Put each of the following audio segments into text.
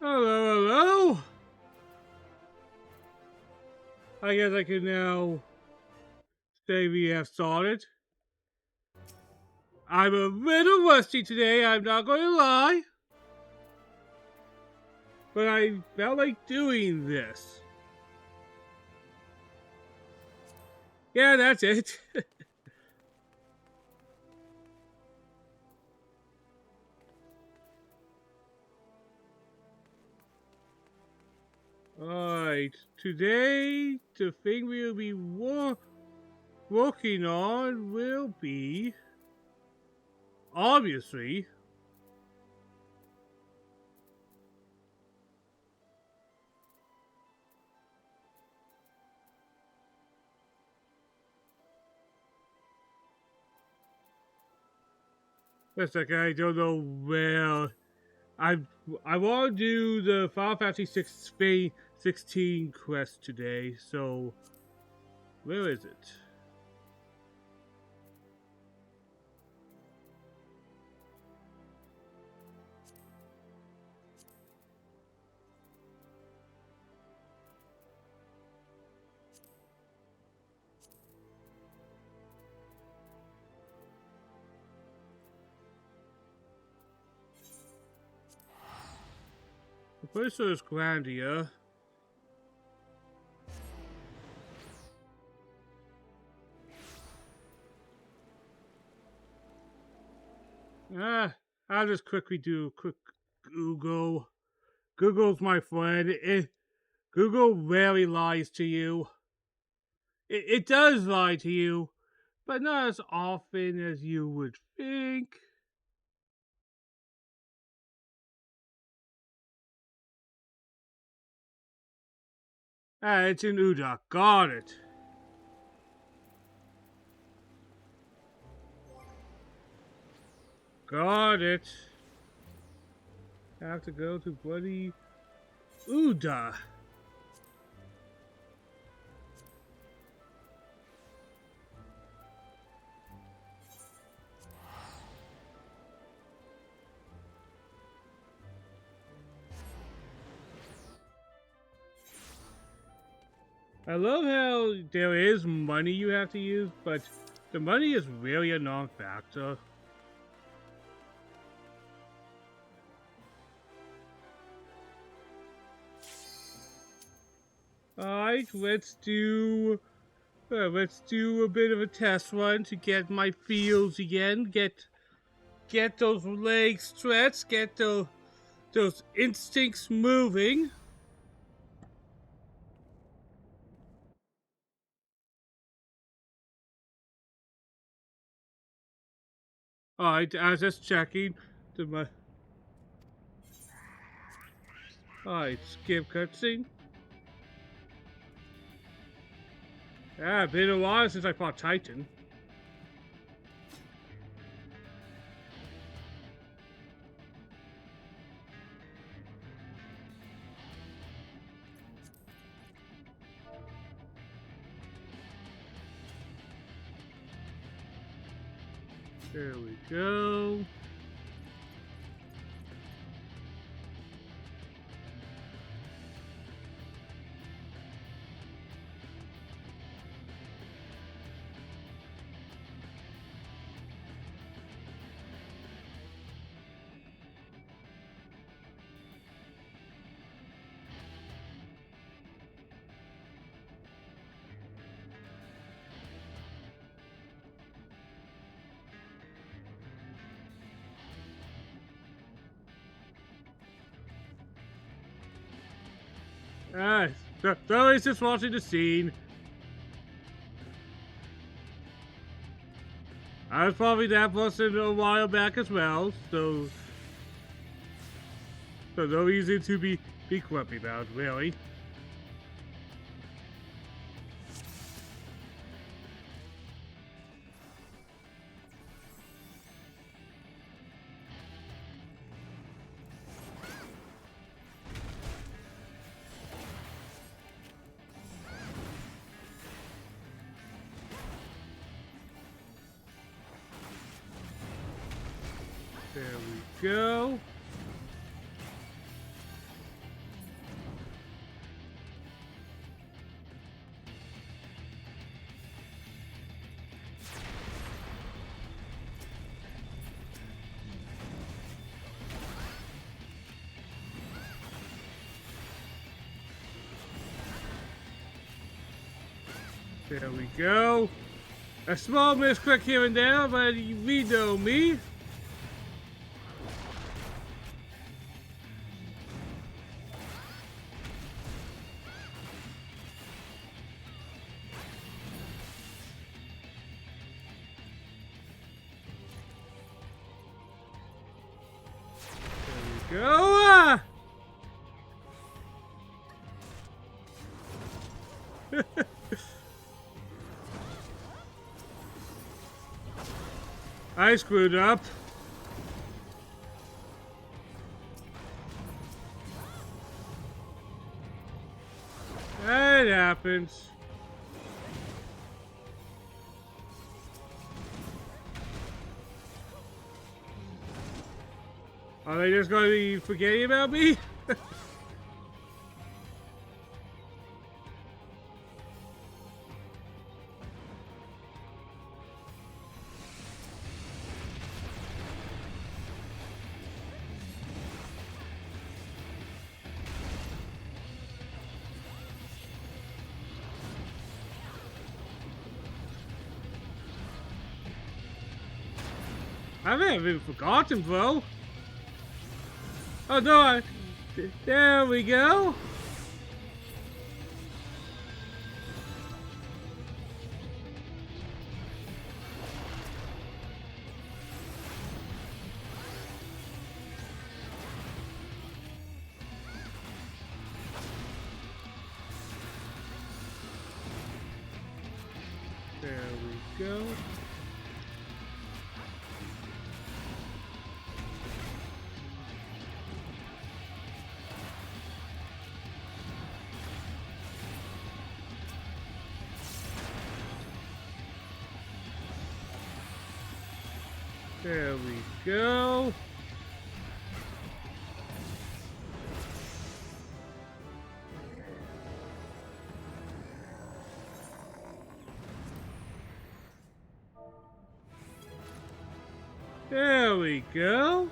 Hello, hello. I guess I can now say we have started. I'm a little rusty today, I'm not going to lie. But I felt like doing this. Yeah, that's it. Alright, today the thing we'll be working on will be, obviously, just like I don't know where I I want to do the Final Fantasy 16 quest today, so where is it? The first one is Grandia. I'll just quickly do a quick Google. Google's my friend. Google rarely lies to you. It does lie to you, but not as often as you would think. It's in Uda. Got it. Got it. I have to go to bloody Uda. I love how there is money you have to use, but the money is really a non-factor. Alright, let's do a bit of a test run to get my feels again. Get those legs stretched. Get those instincts moving. Alright, I was just checking. Alright, skip cutscene. Yeah, been a while since I fought Titan. There we go. Ah, so he's just watching the scene. I was probably that person a while back as well, so no reason to be grumpy about, really. There we go. There we go. A small misclick here and there, but we know me. There we go. I screwed up. It happens. Are they just going to be forgetting about me? I haven't even forgotten, bro. Oh no, there we go. There we go. There we go. There we go.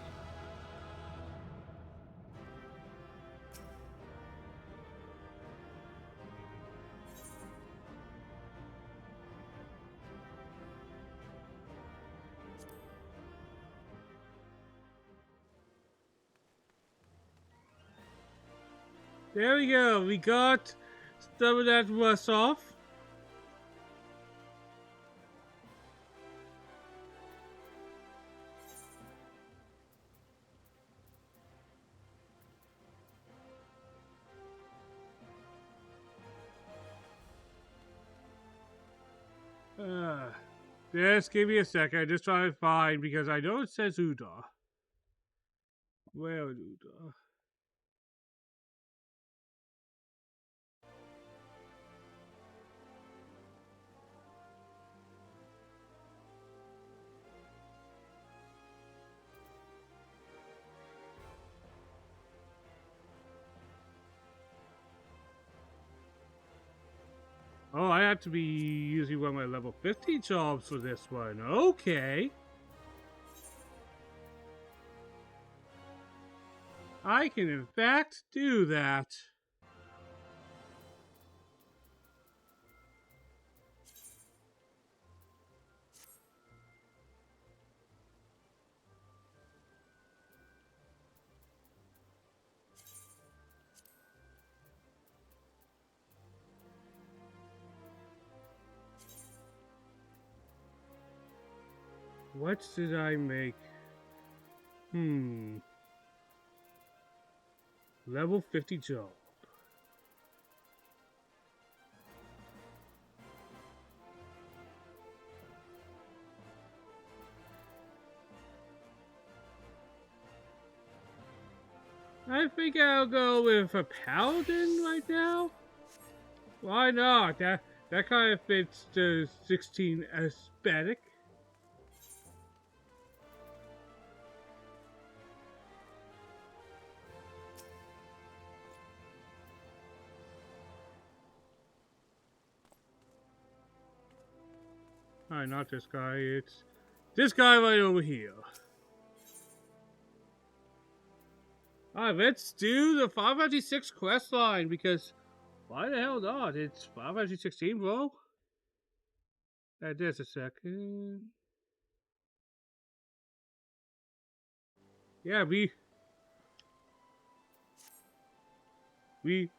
There we go. We got some of that rust off. Just give me a second. I just try to find because I know it says Uda. Where is Uda? Oh, I have to be using one of my level 50 jobs for this one. Okay. I can in fact do that. What did I make? Level 50 job. I think I'll go with a paladin right now. Why not? That kind of fits the 16 aesthetic. Alright, not this guy. It's this guy right over here. Alright, let's do the 556 quest line because why the hell not? It's 516, bro. Just a second. Yeah, we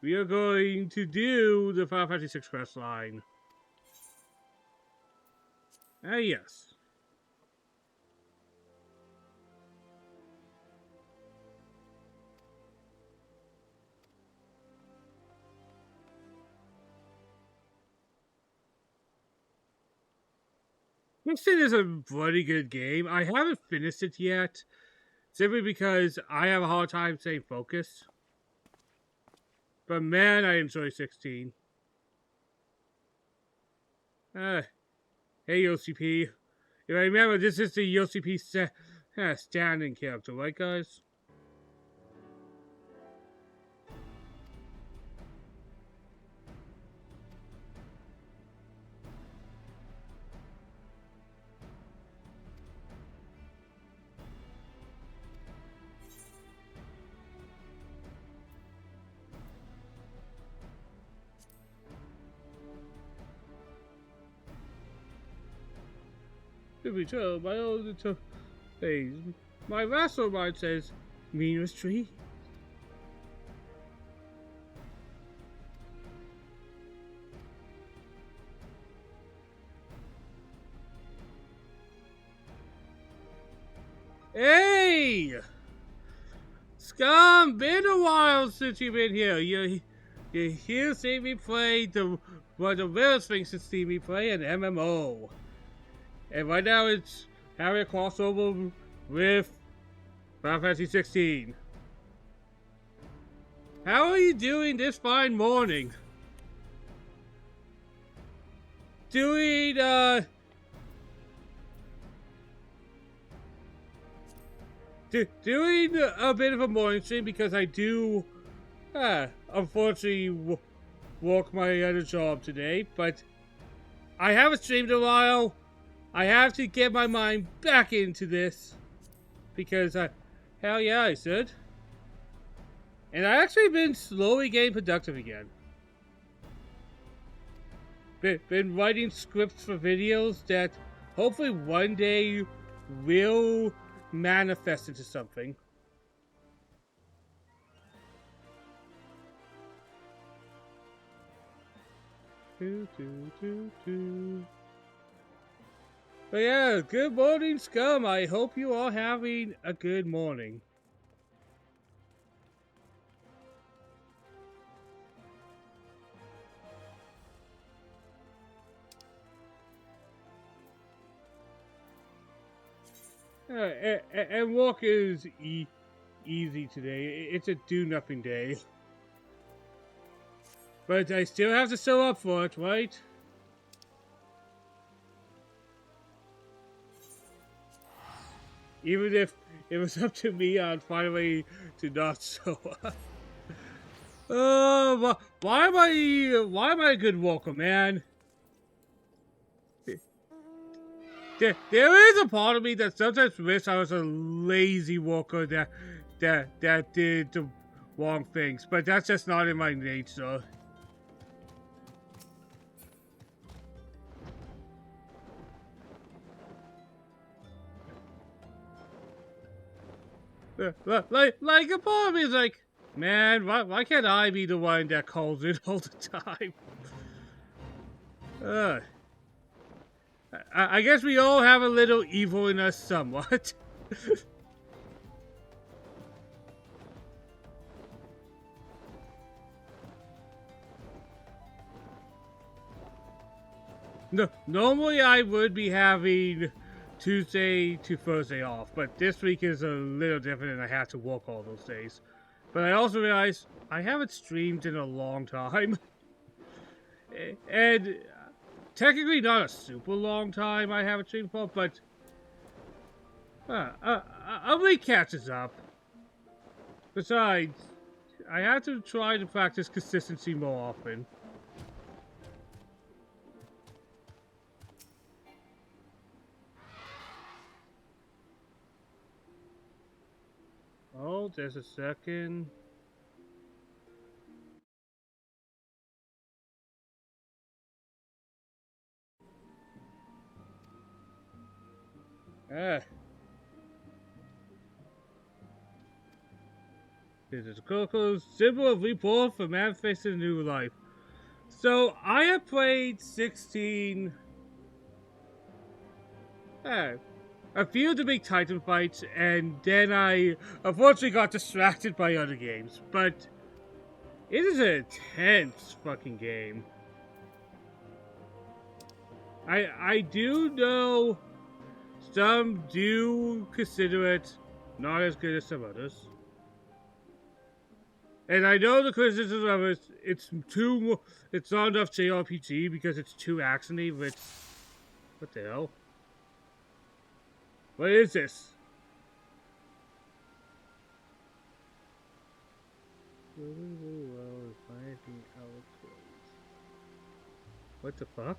are going to do the FF16 quest line. Yes. FF16 is a bloody good game. I haven't finished it yet, simply because I have a hard time staying focused. But man, I enjoy 16. Hey OCP. If I remember, this is the OCP standing character, right guys? To be told, my old phase. My vassal mind says, meanest tree. Hey! Scum, been a while since you've been here. You're here to see me play one of the rarest things to see me play, an MMO. And right now it's having a crossover with Final Fantasy 16. How are you doing this fine morning? Doing a bit of a morning stream because I do unfortunately work my other job today, but I haven't streamed in a while. I have to get my mind back into this because hell yeah, I should. And I actually been slowly getting productive again. Been writing scripts for videos that hopefully one day will manifest into something. But yeah, good morning, Scum. I hope you are having a good morning. And work is easy today. It's a do-nothing day. But I still have to show up for it, right? Even if it was up to me, I'd find a way to not show up. Why am I a good walker, man? There is a part of me that sometimes wish I was a lazy walker that did the wrong things, but that's just not in my nature. Like a part of me is like, man, why can't I be the one that calls it all the time? I guess we all have a little evil in us somewhat. No, normally I would be having Tuesday to Thursday off, but this week is a little different and I have to work all those days. But I also realized I haven't streamed in a long time. And technically not a super long time I haven't streamed for, but a week catches up. Besides, I have to try to practice consistency more often. Oh, just a second. Ah. This is a critical symbol of rebirth for manifesting a new life. So, I have played 16... a few of the big Titan fights, and then I unfortunately got distracted by other games, but it is an intense fucking game. I do know some do consider it not as good as some others. And I know the criticism of it, it's not enough JRPG because it's too actiony, but what the hell? What is this? What the fuck?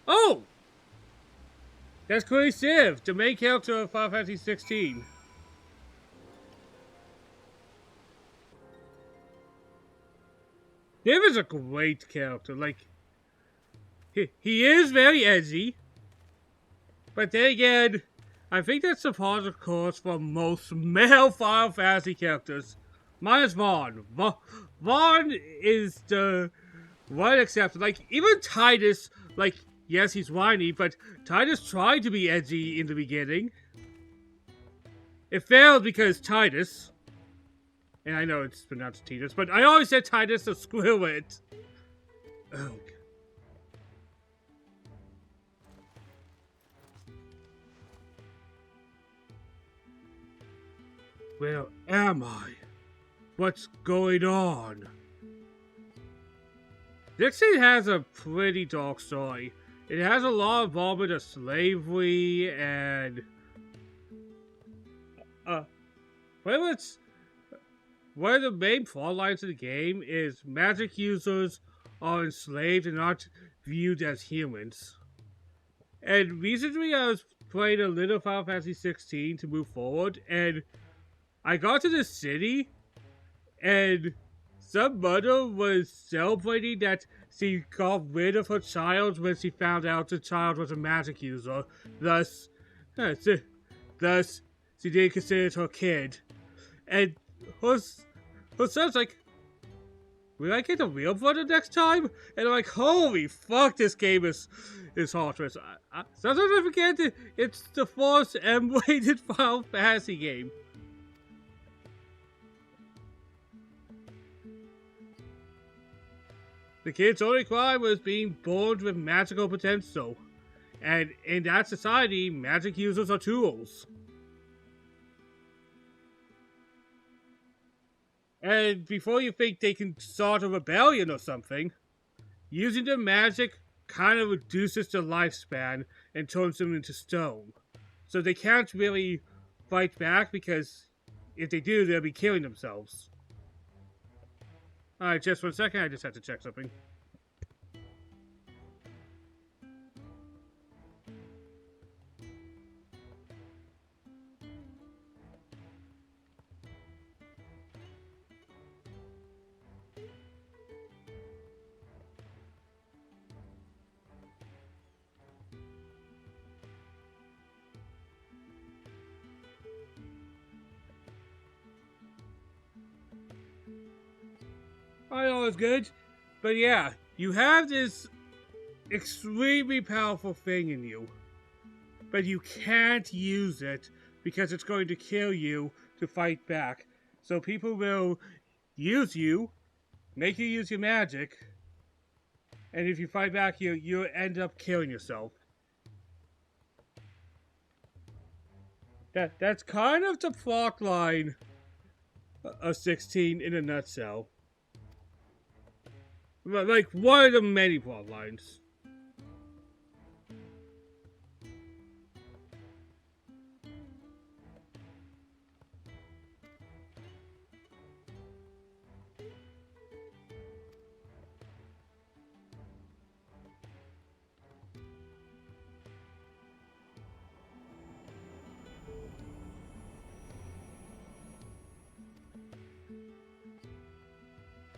Oh! That's Chloe Civ, the main character of FF16. Civ is a great character. Like, he is very edgy. But then again, I think that's the part of course for most male Final Fantasy characters. Minus Vaughn. Vaughn is the one exception. Like, even Titus, like, yes, he's whiny, but Titus tried to be edgy in the beginning. It failed because Titus, and I know it's pronounced Titus, but I always said Titus, so screw it. Oh, where am I? What's going on? 16 has a pretty dark story. It has a lot of involvement of slavery and pretty much one of the main plot lines of the game is magic users are enslaved and not viewed as humans. And recently I was playing a little Final Fantasy 16 to move forward, and I got to this city, and some mother was celebrating that she got rid of her child when she found out the child was a magic user. Thus, she didn't consider it her kid. And her son's like, will I get a real brother next time? And I'm like, holy fuck, this game is heartless. Sometimes I forget that it's the first M-rated Final Fantasy game. The kid's only crime was being born with magical potential. And in that society, magic users are tools. And before you think they can start a rebellion or something, using their magic kind of reduces their lifespan and turns them into stone. So they can't really fight back because if they do, they'll be killing themselves. Alright, just 1 second, I just had to check something. I know it's good, but yeah, you have this extremely powerful thing in you, but you can't use it because it's going to kill you to fight back. So people will use you, make you use your magic, and if you fight back, you end up killing yourself. That's kind of the plot line of 16 in a nutshell. Like, one of the many plot lines.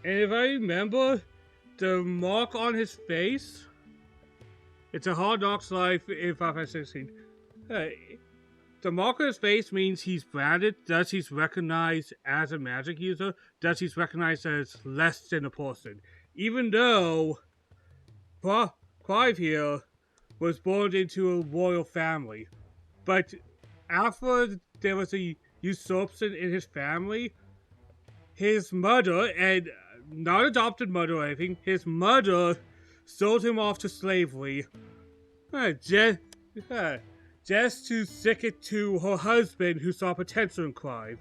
And if I remember, the mark on his face It's a hard knocks life in FF16. The mark on his face means he's branded, thus he's recognized as a magic user, thus he's recognized as less than a person. Even though Clive here was born into a royal family. But after there was a usurpation in his family, his mother, and not adopted mother or anything, his mother sold him off to slavery. Just to stick it to her husband who saw potential in Clive.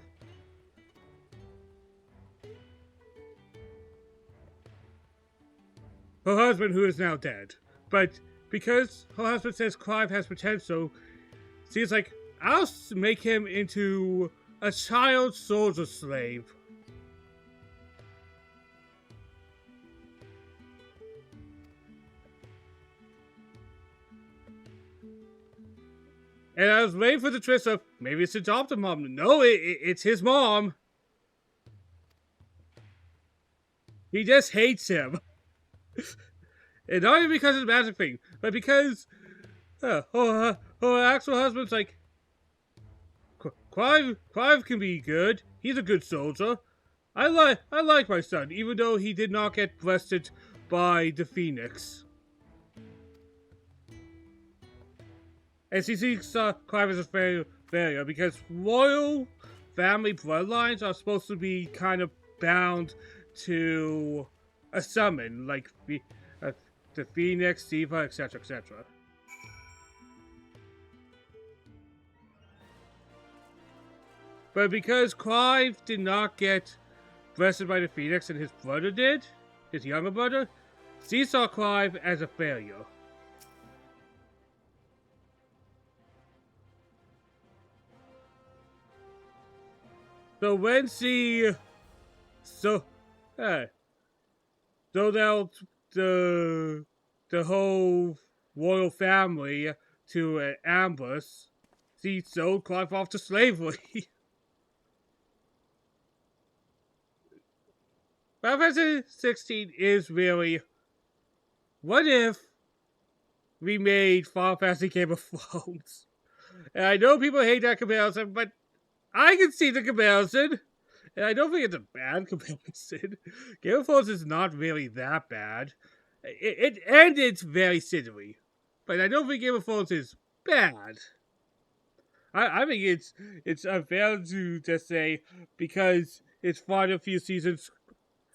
Her husband who is now dead. But because her husband says Clive has potential, she's like, I'll make him into a child soldier slave. And I was waiting for the twist of, maybe it's adopted mom. No, it's his mom. He just hates him. And not even because of the magic thing, but because her actual husband's like, Clive can be good. He's a good soldier. I like my son, even though he did not get breasted by the Phoenix. And she sees Clive as a failure because royal family bloodlines are supposed to be kind of bound to a summon, like the Phoenix, Diva, etc., etc. But because Clive did not get breasted by the Phoenix and his brother did, his younger brother, she saw Clive as a failure. So when she sold out the whole royal family to an ambush, she sold Clive off to slavery. FF16 is really, what if we made Final Fantasy Game of Thrones? And I know people hate that comparison, but I can see the comparison. And I don't think it's a bad comparison. Game of Thrones is not really that bad. And it's very scenery. But I don't think Game of Thrones is bad. I think it's unfair to just say, because it's final few seasons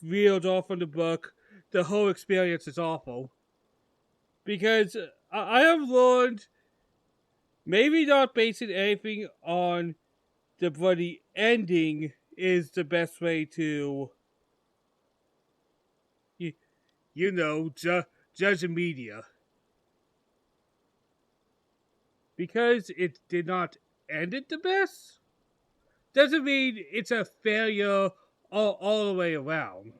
reeled off from the book, the whole experience is awful. Because I have learned, maybe not basing anything on the bloody ending is the best way to, judge the media. Because it did not end it the best, doesn't mean it's a failure all the way around.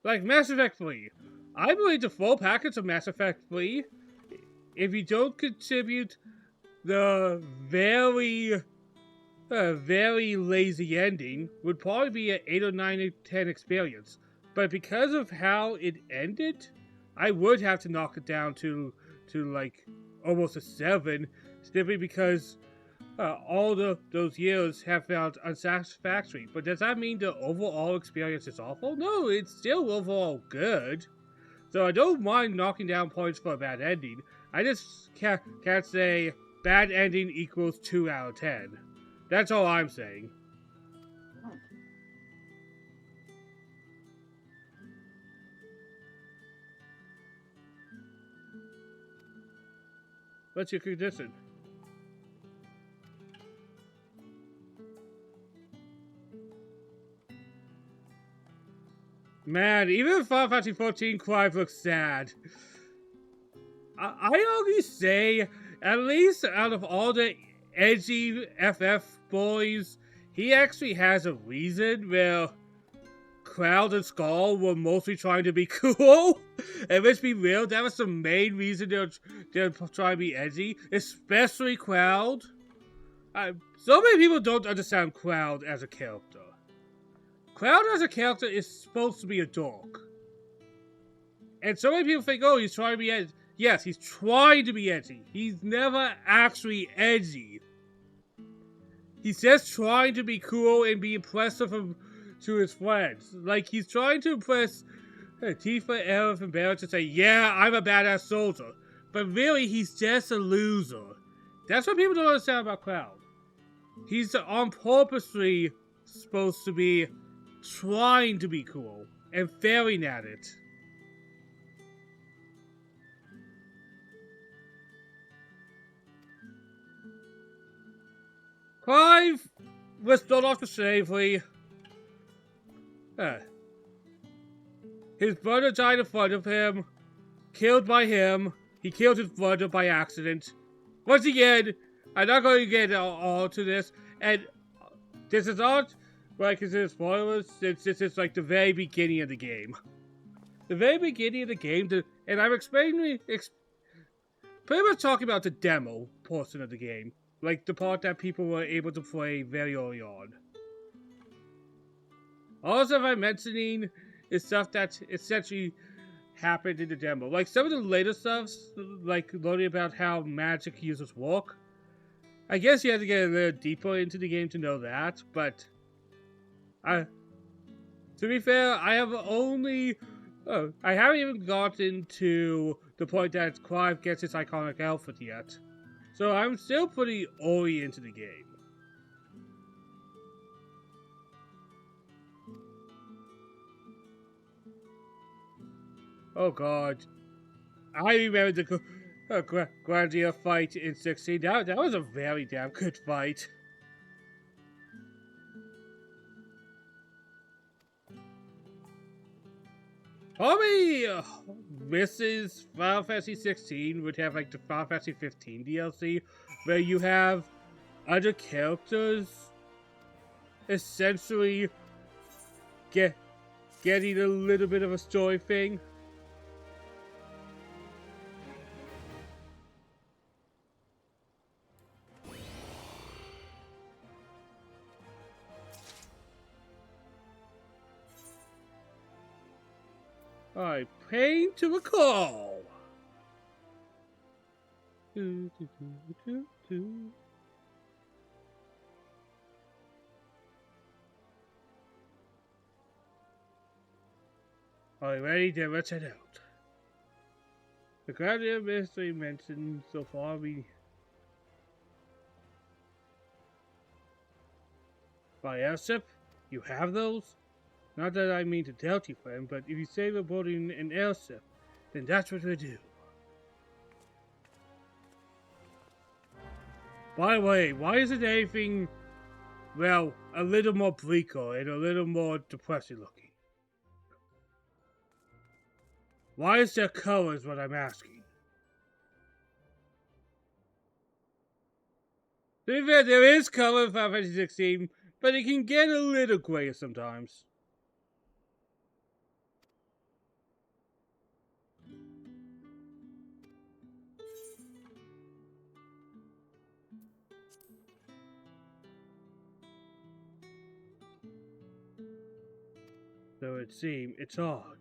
Like Mass Effect 3. I believe the full package of Mass Effect 3, if you don't contribute the very lazy ending, would probably be an 8 or 9 or 10 experience. But because of how it ended, I would have to knock it down to like almost a 7, simply because all those years have found unsatisfactory. But does that mean the overall experience is awful? No, it's still overall good. So I don't mind knocking down points for a bad ending. I just can't say bad ending equals 2 out of 10. That's all I'm saying. What's your condition? Man, even in Final Fantasy 14, Clive looks sad. I only say, at least out of all the edgy FF boys, he actually has a reason where Cloud and Skull were mostly trying to be cool. And let's be real, that was the main reason they're trying to be edgy, especially Cloud. So many people don't understand Cloud as a character. Cloud as a character is supposed to be a dork. And so many people think, oh, he's trying to be edgy. Yes, he's trying to be edgy. He's never actually edgy. He's just trying to be cool and be impressive to his friends. Like, he's trying to impress Tifa, Aerith, and Barrett to say, yeah, I'm a badass soldier. But really, he's just a loser. That's what people don't understand about Cloud. He's on purposely supposed to be trying to be cool and failing at it. Clive was thrown off to slavery. His brother died in front of him, killed by him. He killed his brother by accident. Once again, I'm not going to get all to this, and this is not what I consider spoilers, since this is like the very beginning of the game. The very beginning of the game, and I'm explaining, pretty much talking about the demo portion of the game. Like the part that people were able to play very early on. All the stuff I'm mentioning is stuff that essentially happened in the demo. Like some of the later stuff, like learning about how magic users work. I guess you have to get a little deeper into the game to know that, but to be fair, I haven't even gotten to the point that Clive gets his iconic outfit yet. So I'm still pretty early into the game. Oh god. I remember the Grandia fight in 16. That was a very damn good fight. Probably Mrs. Final Fantasy 16 would have like the Final Fantasy 15 DLC, where you have other characters essentially getting a little bit of a story thing. Alright, pain to recall. Alright, ready? Then let's head out. The Guardian mystery mentioned so far by airship? You have those? Not that I mean to doubt you, friend, but if you say we're boarding an airship, then that's what we do. By the way, why isn't anything, well, a little more bleaker and a little more depressing looking? Why is there color is what I'm asking. To be fair, there is color in Final Fantasy 16, but it can get a little grayer sometimes. So it seemed, it's odd.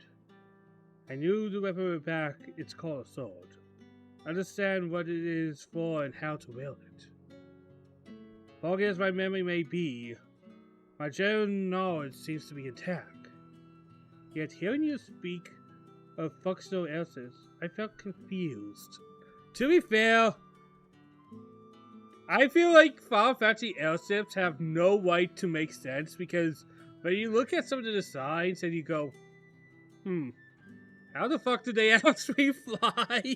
I knew the weapon would back, it's called a sword. Understand what it is for and how to wield it. Foggy as my memory may be, my general knowledge seems to be intact. Yet hearing you speak of functional airsips, I felt confused. To be fair, I feel like Final Fantasy airships have no right to make sense because when you look at some of the designs and you go, how the fuck do they actually fly?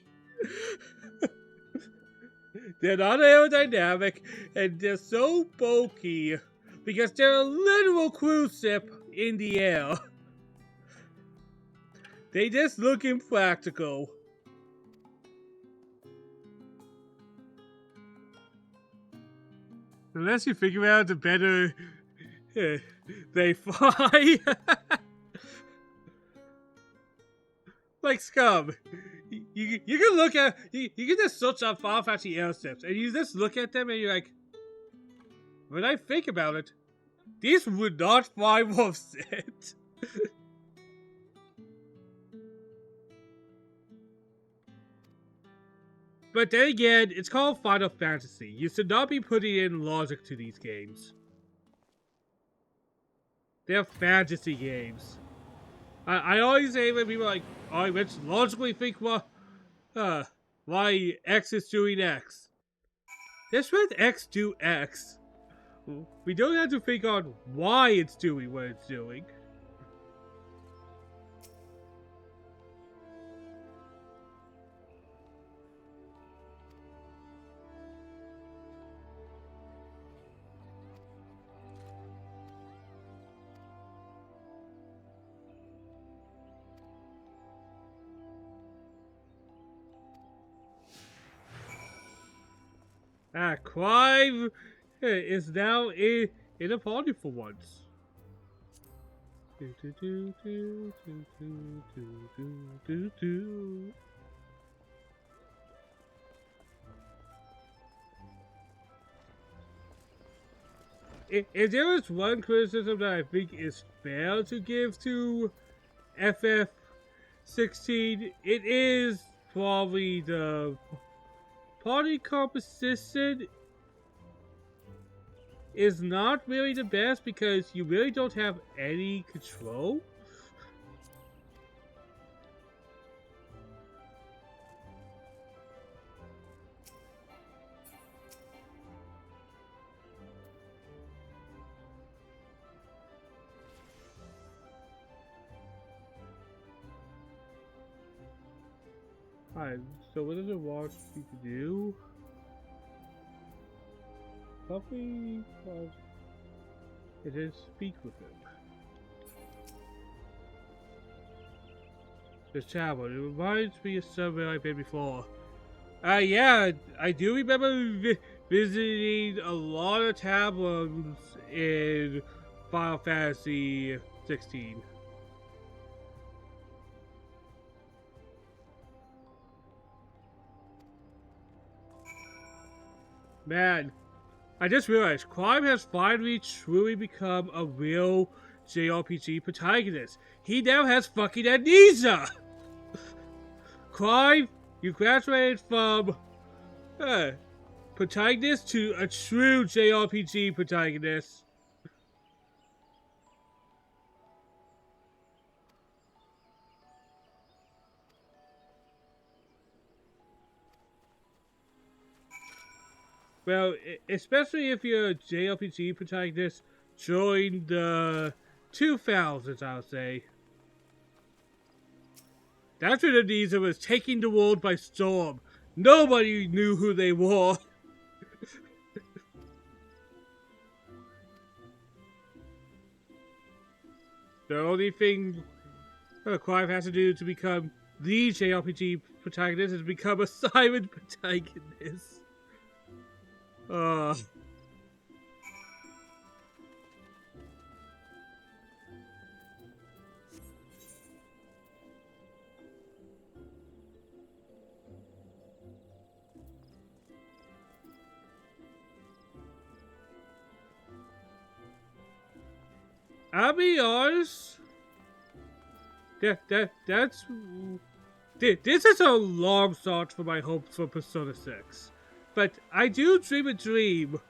They're not aerodynamic, and they're so bulky because they're a literal cruise ship in the air. They just look impractical. The less you figure out, the better they fly. Like Scum. You can look at, you can just search up Final Fantasy airships, and you just look at them and you're like, when I think about it, These would not fly offset. But then again, it's called Final Fantasy. You should not be putting in logic to these games. They're fantasy games. I always say when people are like, oh, let's logically think why X is doing X. Just let X do X. We don't have to think on why it's doing what it's doing. Clive is now in a party for once. If there is one criticism that I think is fair to give to FF16, it is probably the party composition is not really the best because you really don't have any control. Alright, so what does it want me to do? Probably it is speak with him. This tavern, it reminds me of somewhere I've been before. Yeah, I do remember visiting a lot of taverns in Final Fantasy 16. Man, I just realized Clive has finally truly become a real JRPG protagonist. He now has fucking amnesia! Clive, you graduated from protagonist to a true JRPG protagonist. Well, especially if you're a JRPG protagonist during the 2000s, I'll say. That's when Amnesia was taking the world by storm. Nobody knew who they were. The only thing Clive has to do to become the JRPG protagonist is become a silent protagonist. I'll be honest. That's this is a long shot for my hopes for Persona 6. But I do dream a dream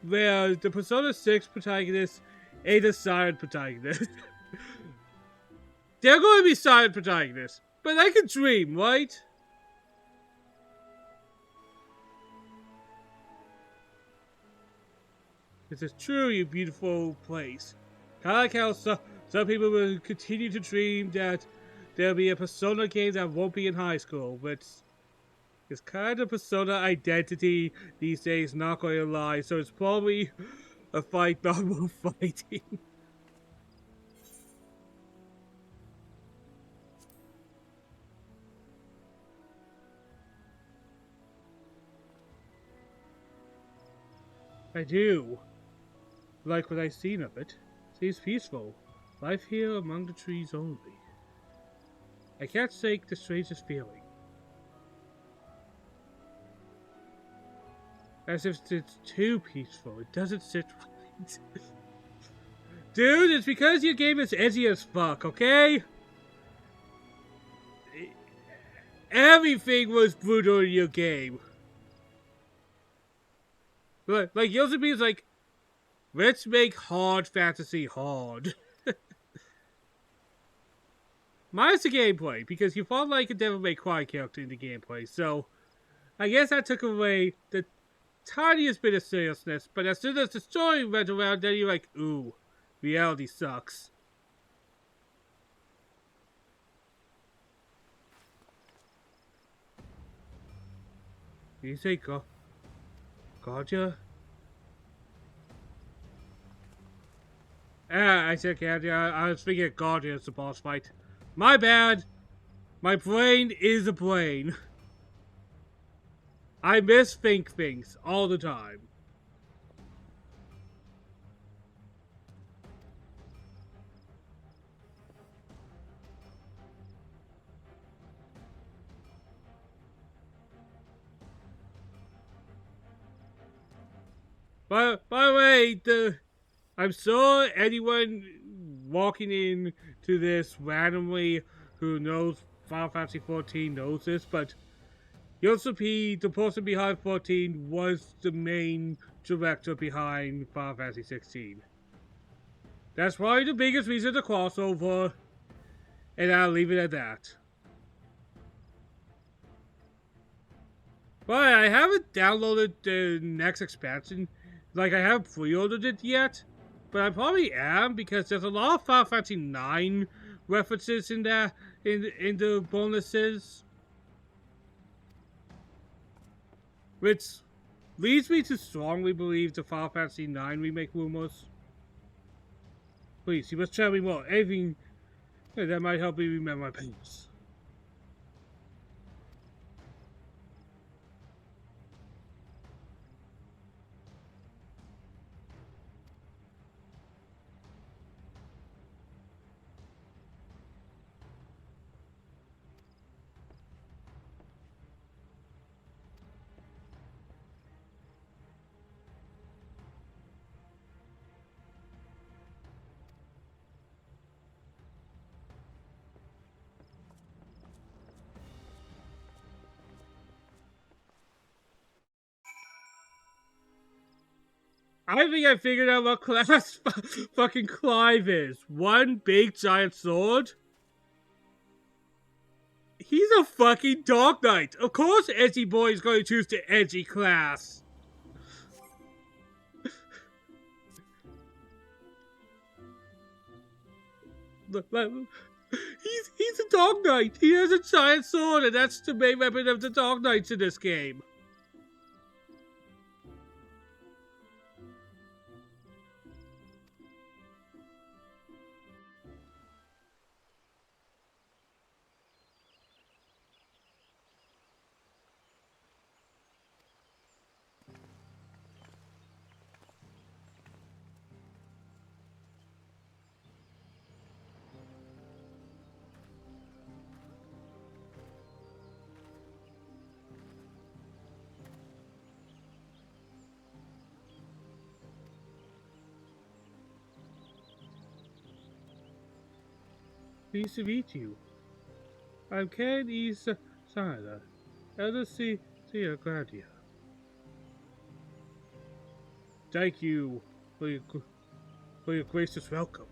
where the Persona 6 protagonist ain't a silent protagonist. They're going to be silent protagonists, but I can dream, right? It's a truly beautiful place. Kind of like how some people will continue to dream that there'll be a Persona game that won't be in high school, but it's kind of Persona identity these days, not going to lie, so it's probably a fight not worth fighting. I do. Like what I've seen of it. Seems peaceful. Life here among the trees only. I can't shake the strangest feeling. As if it's too peaceful. It doesn't sit right. Dude, it's because your game is edgy as fuck, okay? Everything was brutal in your game. Like Yosemite is like, let's make hard fantasy hard. Minus the gameplay, because you felt like a Devil May Cry character in the gameplay, so I guess that took away the tiniest bit of seriousness, but as soon as the story went around, then you're like, ooh, reality sucks. Did you say Gotcha? I said Gotcha. I was thinking Gotcha as the boss fight. My bad. My brain is a brain. I misthink things all the time. By the way, I'm sure anyone walking in to this randomly who knows Final Fantasy 14 knows this, but Yosuke, the person behind 14, was the main director behind Final Fantasy 16. That's probably the biggest reason to crossover, and I'll leave it at that. But I haven't downloaded the next expansion. Like, I haven't pre-ordered it yet, but I probably am because there's a lot of Final Fantasy 9 references in there, in the bonuses. Which leads me to strongly believe the Final Fantasy 9 remake rumors. Please, you must tell me more. Anything that might help me remember my pains. I think I figured out what class fucking Clive is. One big giant sword? He's a fucking Dark Knight. Of course Edgy Boy is going to choose the edgy class. He's a Dark Knight. He has a giant sword, and that's the main weapon of the Dark Knights in this game. Pleased to meet you. I'm Ken E. Sanada, LC Gradia. Thank you for your gracious welcome.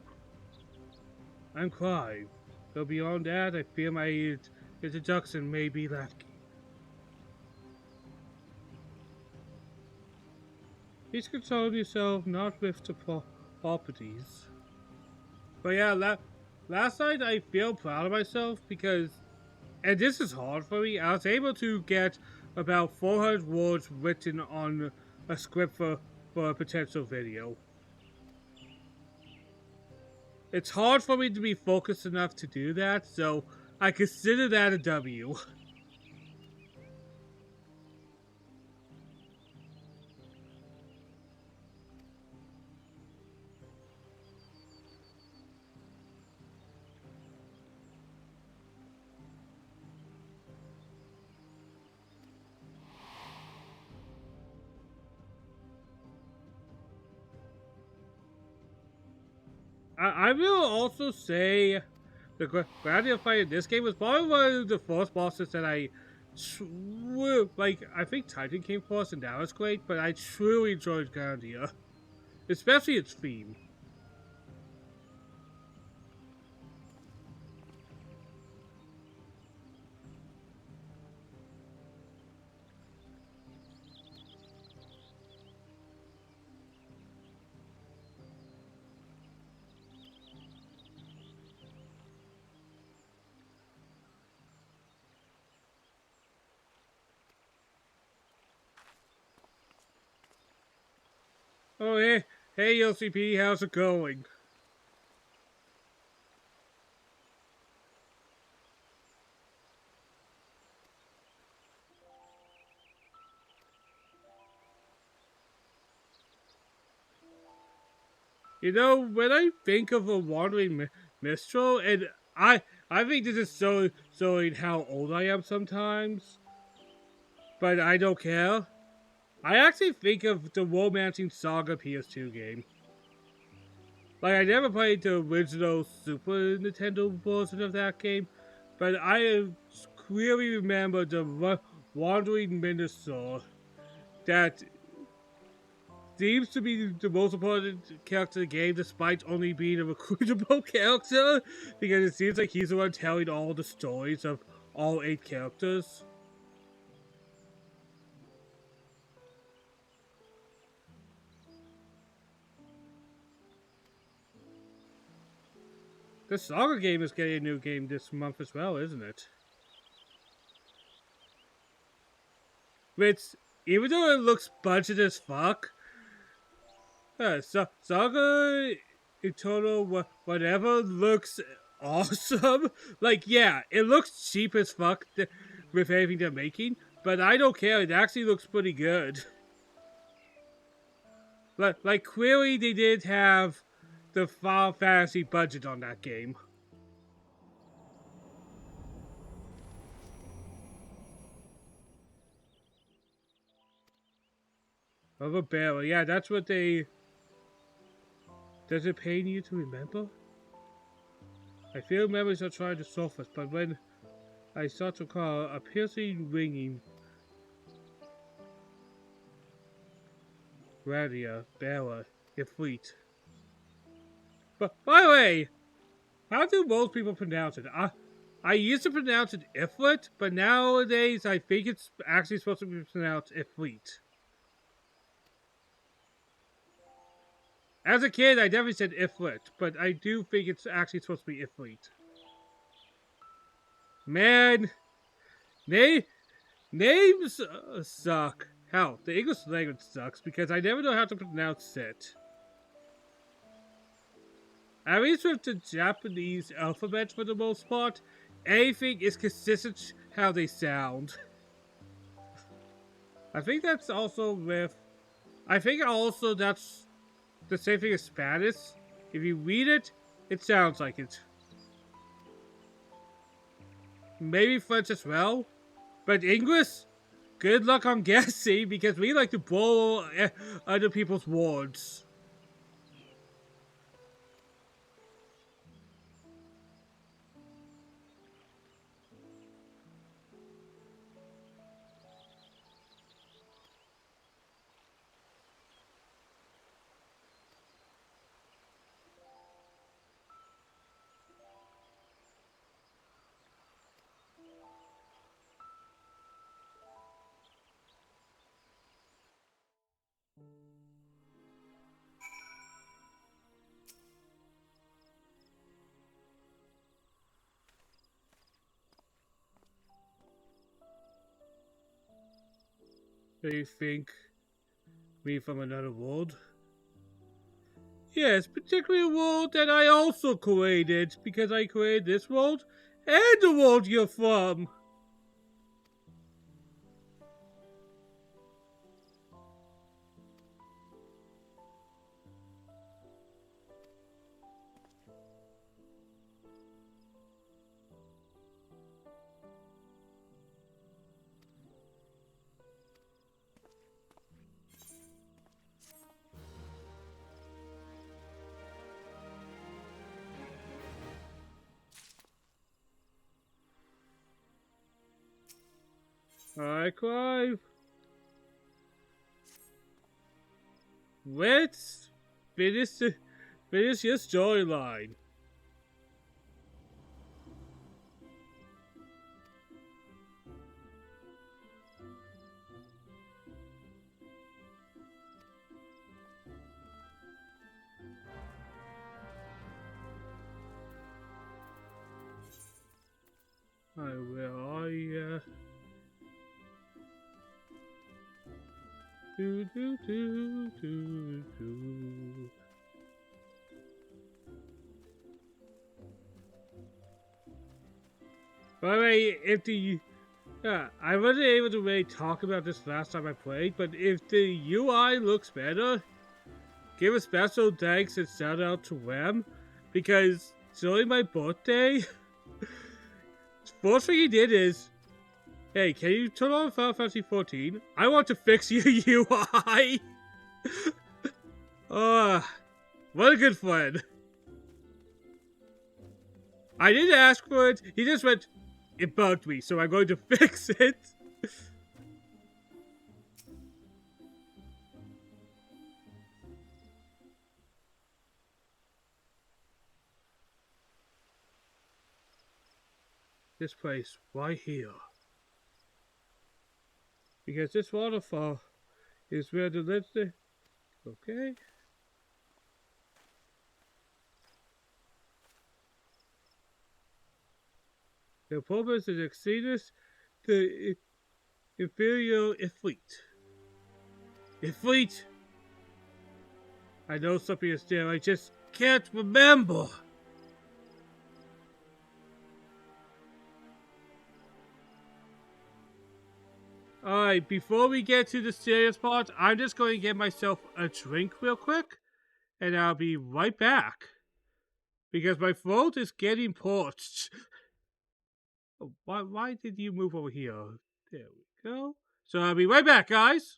I'm Clive, though beyond that, I fear my introduction may be lacking. Please console yourself not with the properties. But yeah, last night I feel proud of myself because, and this is hard for me, I was able to get about 400 words written on a script for a potential video. It's hard for me to be focused enough to do that, so I consider that a W. I will also say the Gladiator fight in this game was probably one of the first bosses that I like. I think Titan came first, and that was great. But I truly enjoyed Gladiator, especially its theme. Oh hey LCP, how's it going? You know, when I think of a wandering minstrel, and I think this is showing how old I am sometimes, but I don't care. I actually think of the Romancing Saga PS2 game. Like, I never played the original Super Nintendo version of that game, but I clearly remember the Wandering Minister that seems to be the most important character in the game, despite only being a recruitable character, because it seems like he's the one telling all the stories of all 8 characters. The Saga game is getting a new game this month as well, isn't it? Which, even though it looks budget as fuck, Saga Eternal whatever looks awesome. Like, yeah, it looks cheap as fuck with everything they're making, but I don't care. It actually looks pretty good. Like clearly they did have the Final Fantasy budget on that game. Of a barrel, yeah, that's what they. Does it pain you to remember? I feel memories are trying to surface, but when I start to recall a piercing ringing. Radia, Bella, Ifrit. But by the way, how do most people pronounce it? I used to pronounce it Ifrit, but nowadays I think it's actually supposed to be pronounced Ifrit. As a kid, I definitely said Ifrit, but I do think it's actually supposed to be Ifrit. Man, names suck. Hell, the English language sucks because I never know how to pronounce it. At least with the Japanese alphabet for the most part, anything is consistent how they sound. I think that's also with. I think also that's the same thing as Spanish. If you read it, it sounds like it. Maybe French as well. But English, good luck on guessing because we like to borrow other people's words. They think me from another world? Yes, particularly a world that I also created, because I created this world and the world you're from. Alright, Clive. Let's finish your storyline. Alright, where are you? Do do do do do. By the way, if the I wasn't able to really talk about this last time I played, but if the UI looks better, give a special thanks and shout out to Rem, because during my birthday, first thing he did is, hey, can you turn on FF16? I want to fix your UI. What a good friend. I didn't ask for it, he just went, it bugged me, so I'm going to fix it. This place, right here. Because this waterfall is where the lipstick. Okay. The purpose is exceedus the inferior effete. Effete! I know something is there, I just can't remember. Alright, before we get to the serious part, I'm just going to get myself a drink real quick, and I'll be right back. Because my throat is getting parched. Oh, why did you move over here? There we go. So I'll be right back, guys.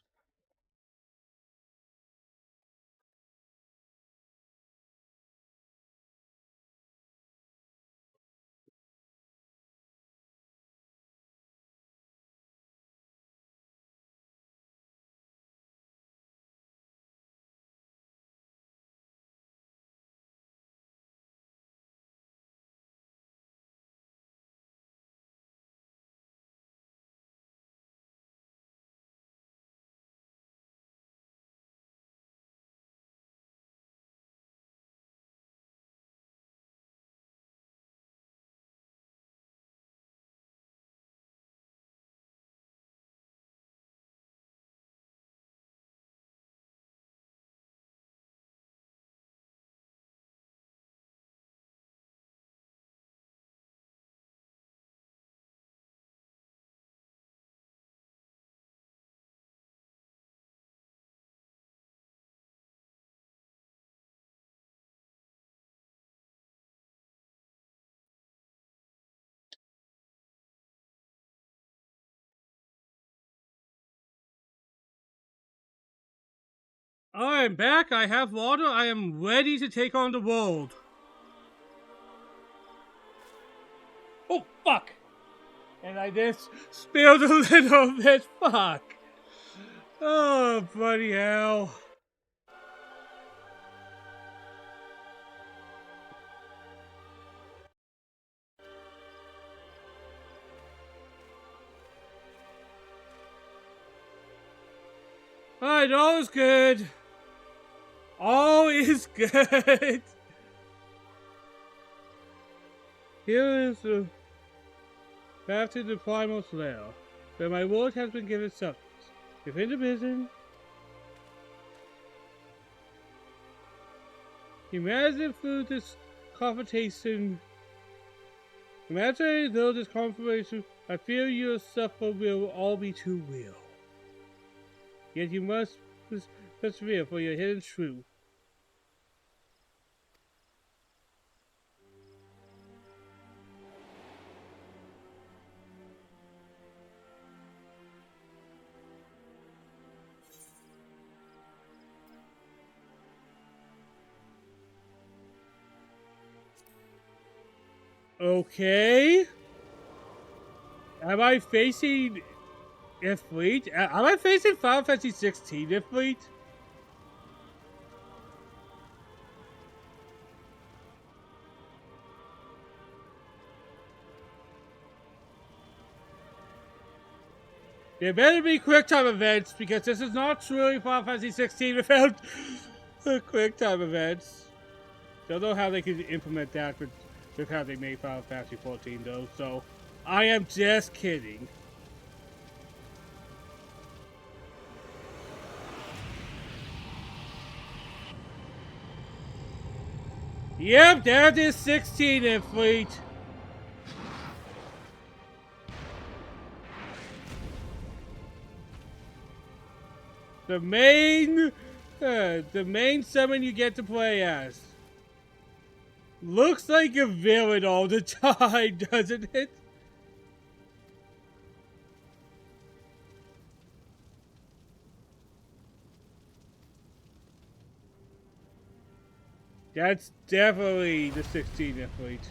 I'm back, I have water, I am ready to take on the world. Oh, fuck! And I just spilled a little bit, fuck. Oh, bloody hell. Alright, all is good. All is good. Here is the path to the primal lair, where my word has been given substance. Within the prison, imagine through this confrontation. Imagine though this confrontation, I fear your suffering will all be too real. Yet you must persevere for your hidden truth. Okay. Am I facing In Fleet? Am I facing Final Fantasy 16 in Fleet? There better be quick time events because this is not truly Final Fantasy 16 without quick time events. Don't know how they could implement that with how they made Final Fantasy 14 though, so I am just kidding. Yep, that is 16 in Fleet. The main summon you get to play as. Looks like a villain all the time, doesn't it? That's definitely the 16 in Fleet.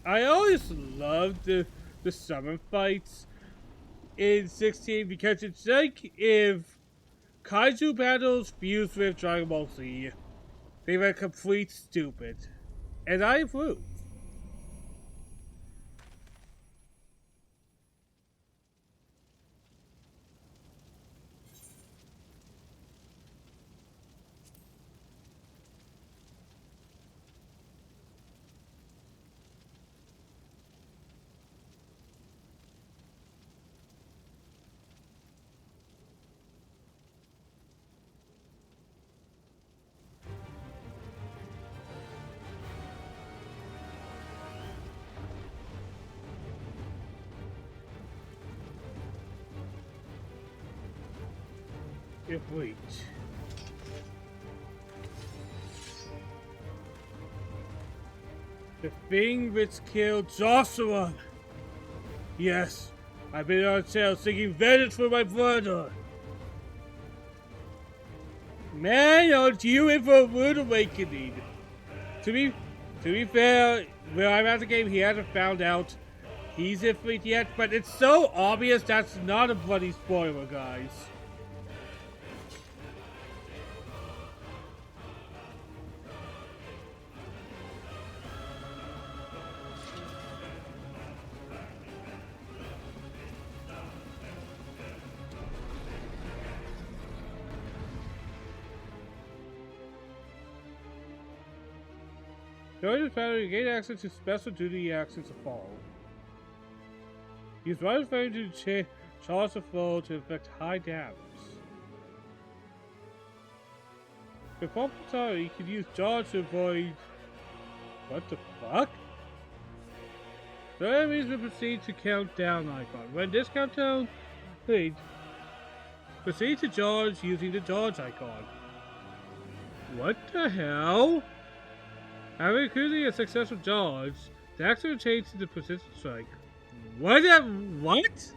I always loved the summon fights in 16 because it's like if Kaiju battles fused with Dragon Ball Z. They were complete stupid. And I approve. If wait. The thing which killed Joshua. Yes, I've been on sale seeking vengeance for my brother. Man, aren't you in for a rude awakening? To be fair, where I'm at the game, he hasn't found out he's in Fleet yet, but it's so obvious that's not a bloody spoiler, guys. During this battle, you gain access to special duty actions to follow. Use right frame to charge the foe to inflict high damage. Before time, you can use dodge to avoid. What the fuck? The enemies will proceed to count down icon. When this countdown fades, proceed to dodge using the dodge icon. What the hell? After including a successful dodge, the action will change to the persistent strike. What? What?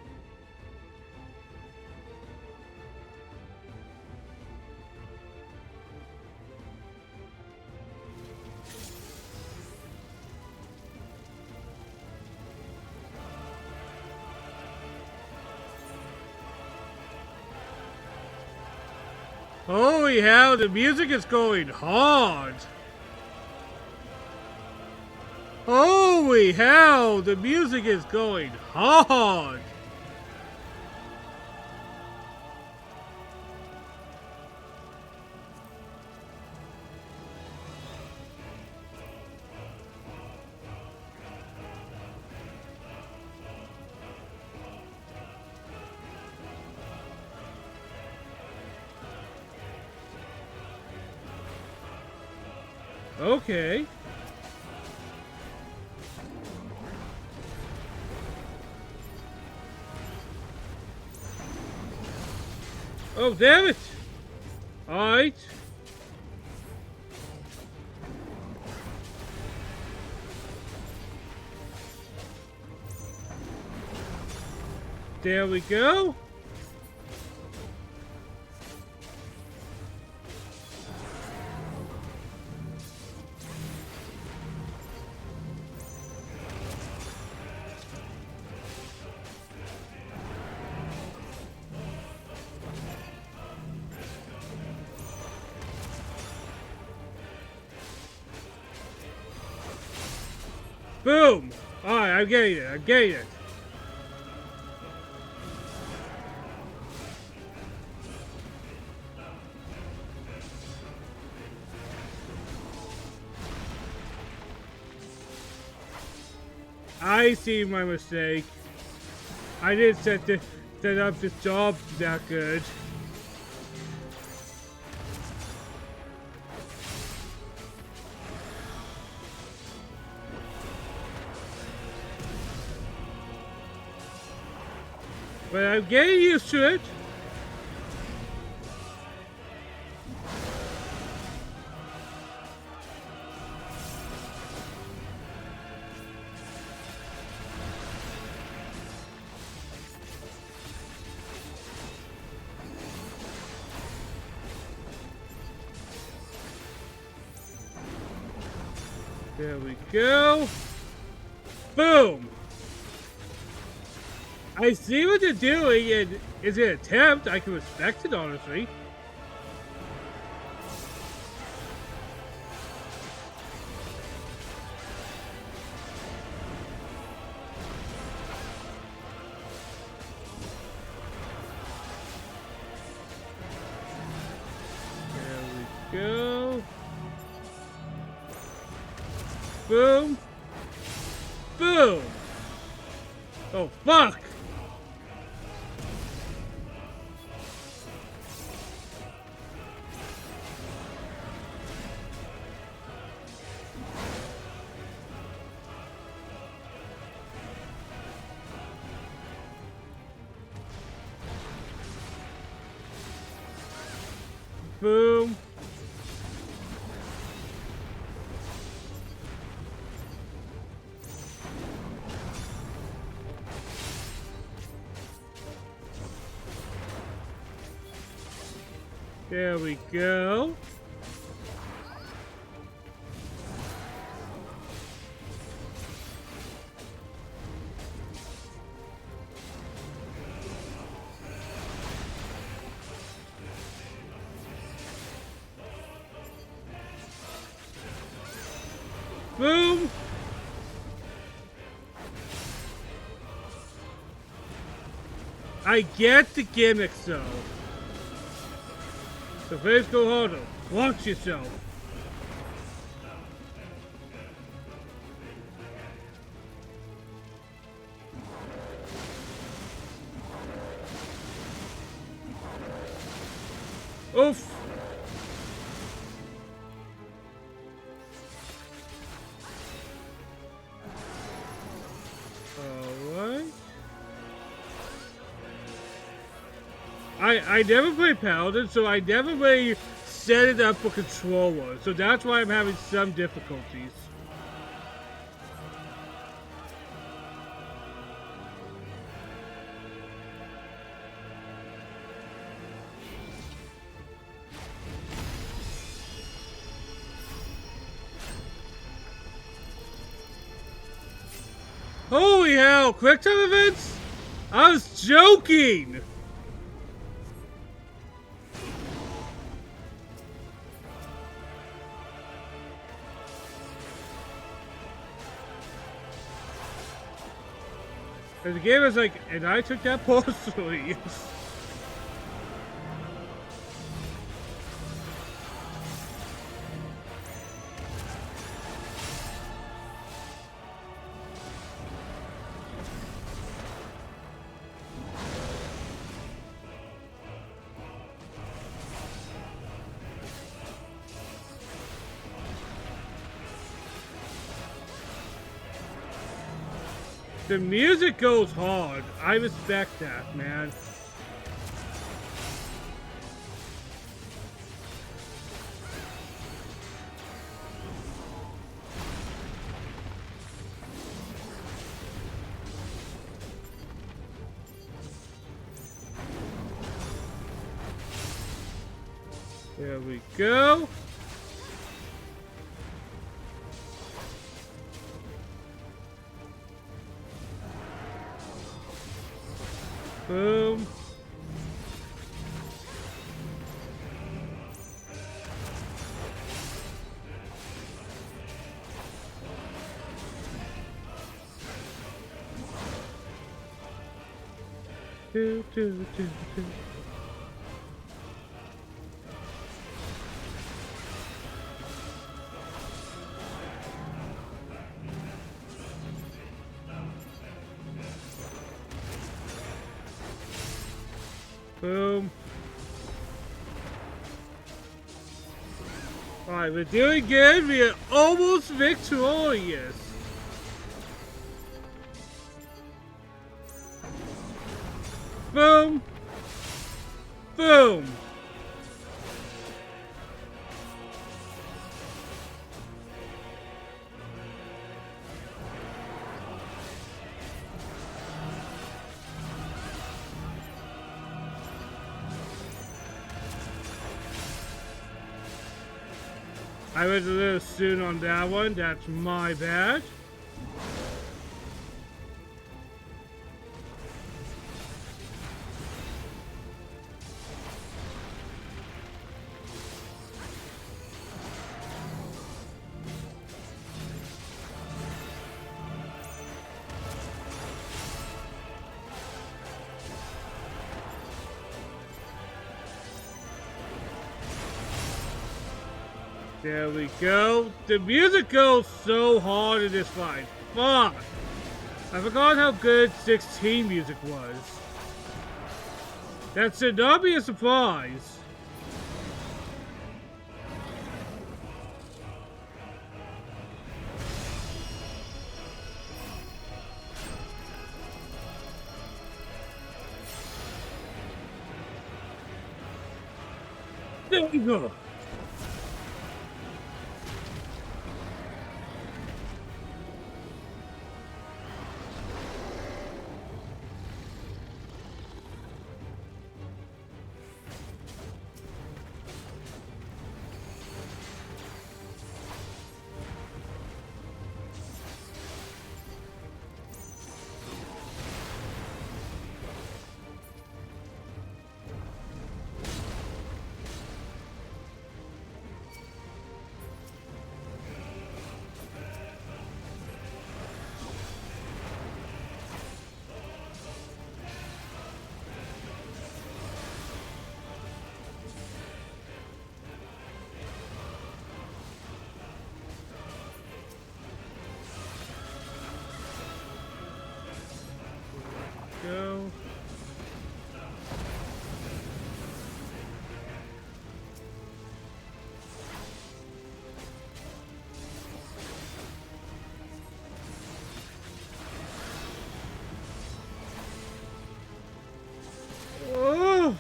Holy hell, the music is going hard! Holy hell, the music is going hard! Okay. Oh, damn it! Alright. There we go. Boom! Alright, I'm getting it, I'm getting it. I see my mistake. I didn't set up this job that good. But I'm getting used to it. There we go. Boom! I see what they're doing, and it's an attempt. I can respect it, honestly. There we go. Boom. Boom. Oh, fuck. Boom. There we go. Boom! I get the gimmicks though. So first go harder. Watch yourself. Oof! Alright. I never played Paladin, so I never really set it up for controller, so that's why I'm having some difficulties. Holy hell, quick time events? I was joking! And the game was like, and I took that personally. The music goes hard. I respect that, man. There we go. Boom. Do, do, do, do. Boom. Alright, we're doing good. We are almost victorious. Boom. Boom. I was a little soon on that one. That's my bad. There we go. The music goes so hard in this fight. Fuck. I forgot how good 16 music was. That should not be a surprise. There we go. Go. Oh.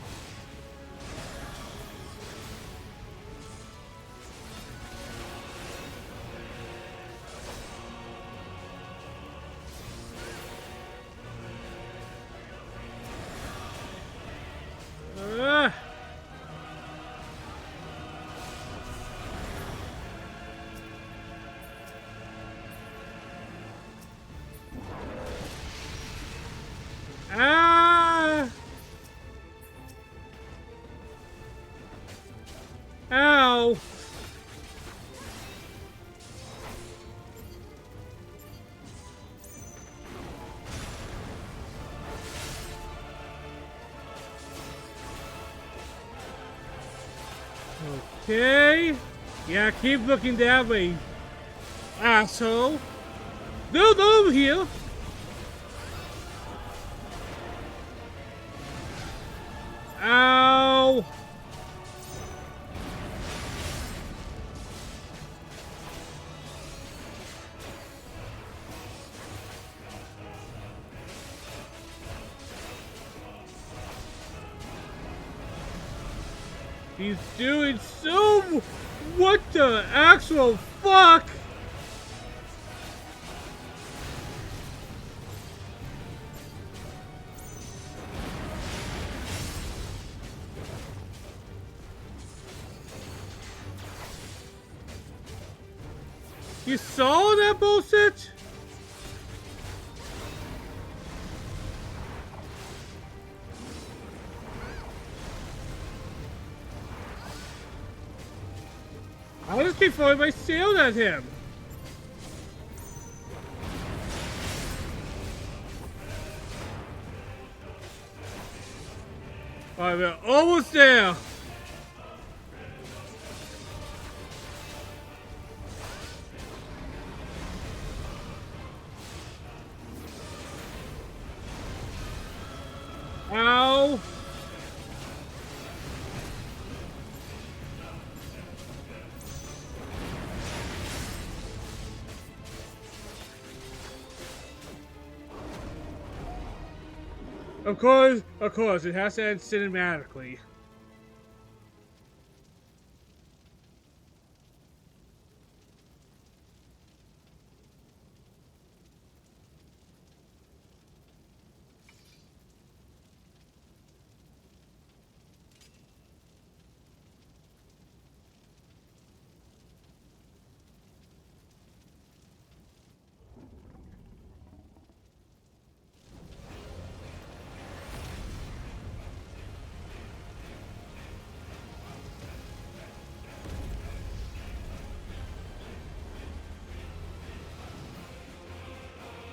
Ah! Ow! Okay. Yeah, keep looking that way, asshole. No, over here. Ow! He's doing so... What the actual fuck? You saw that bullshit? I just keep throwing my shield at him. Alright, we're almost there. Ow. Of course, it has to end cinematically.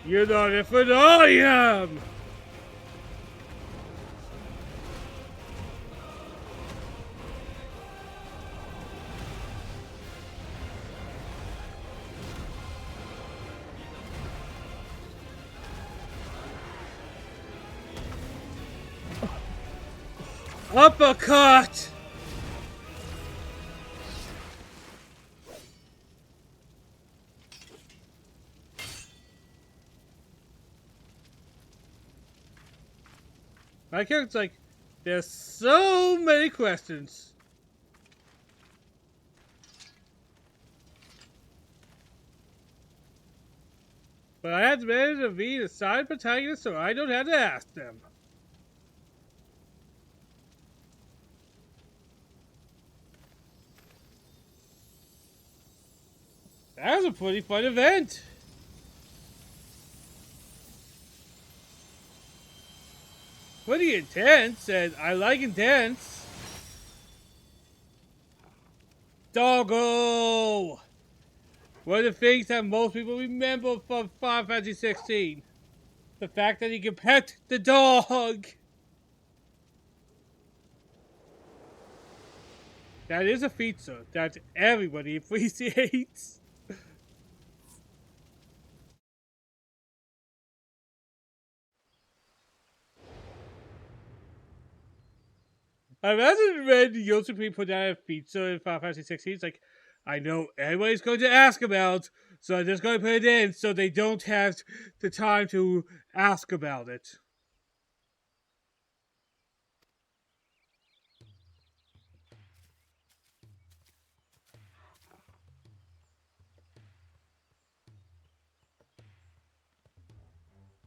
You're not if I am! Uppercut! My character's like, there's so many questions. But I had to manage to be the side protagonist so I don't have to ask them. That was a pretty fun event. Pretty intense, and I like intense. Doggo! One of the things that most people remember from Final Fantasy 16. The fact that you can pet the dog! That is a feature that everybody appreciates. I imagine when Yosuke put out a feature in Final Fantasy 16, it's like, I know everybody's going to ask about, so I'm just going to put it in so they don't have the time to ask about it.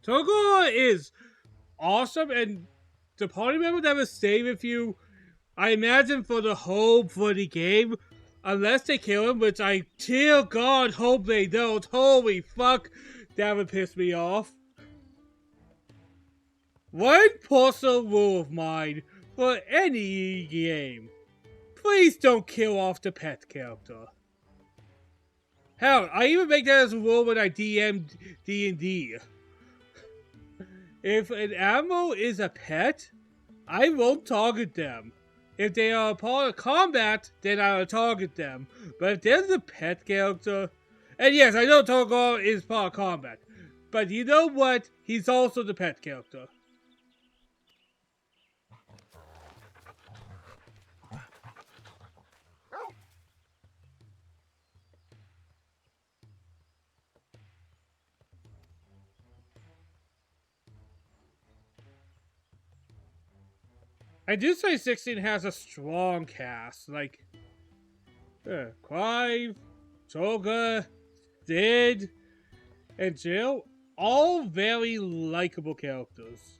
Togo is awesome, and the party member that was staying with you, I imagine for the whole bloody game, unless they kill him, which I, dear God, hope they don't. Holy fuck, that would piss me off. One personal rule of mine for any game: please don't kill off the pet character. Hell, I even make that as a rule when I DM D&D. If an animal is a pet, I won't target them. If they are a part of combat, then I will target them. But if there's a pet character, and yes, I know Togo is part of combat, but you know what? He's also the pet character. I do say 16 has a strong cast, like Clive, Toga, Did, and Jill, all very likable characters.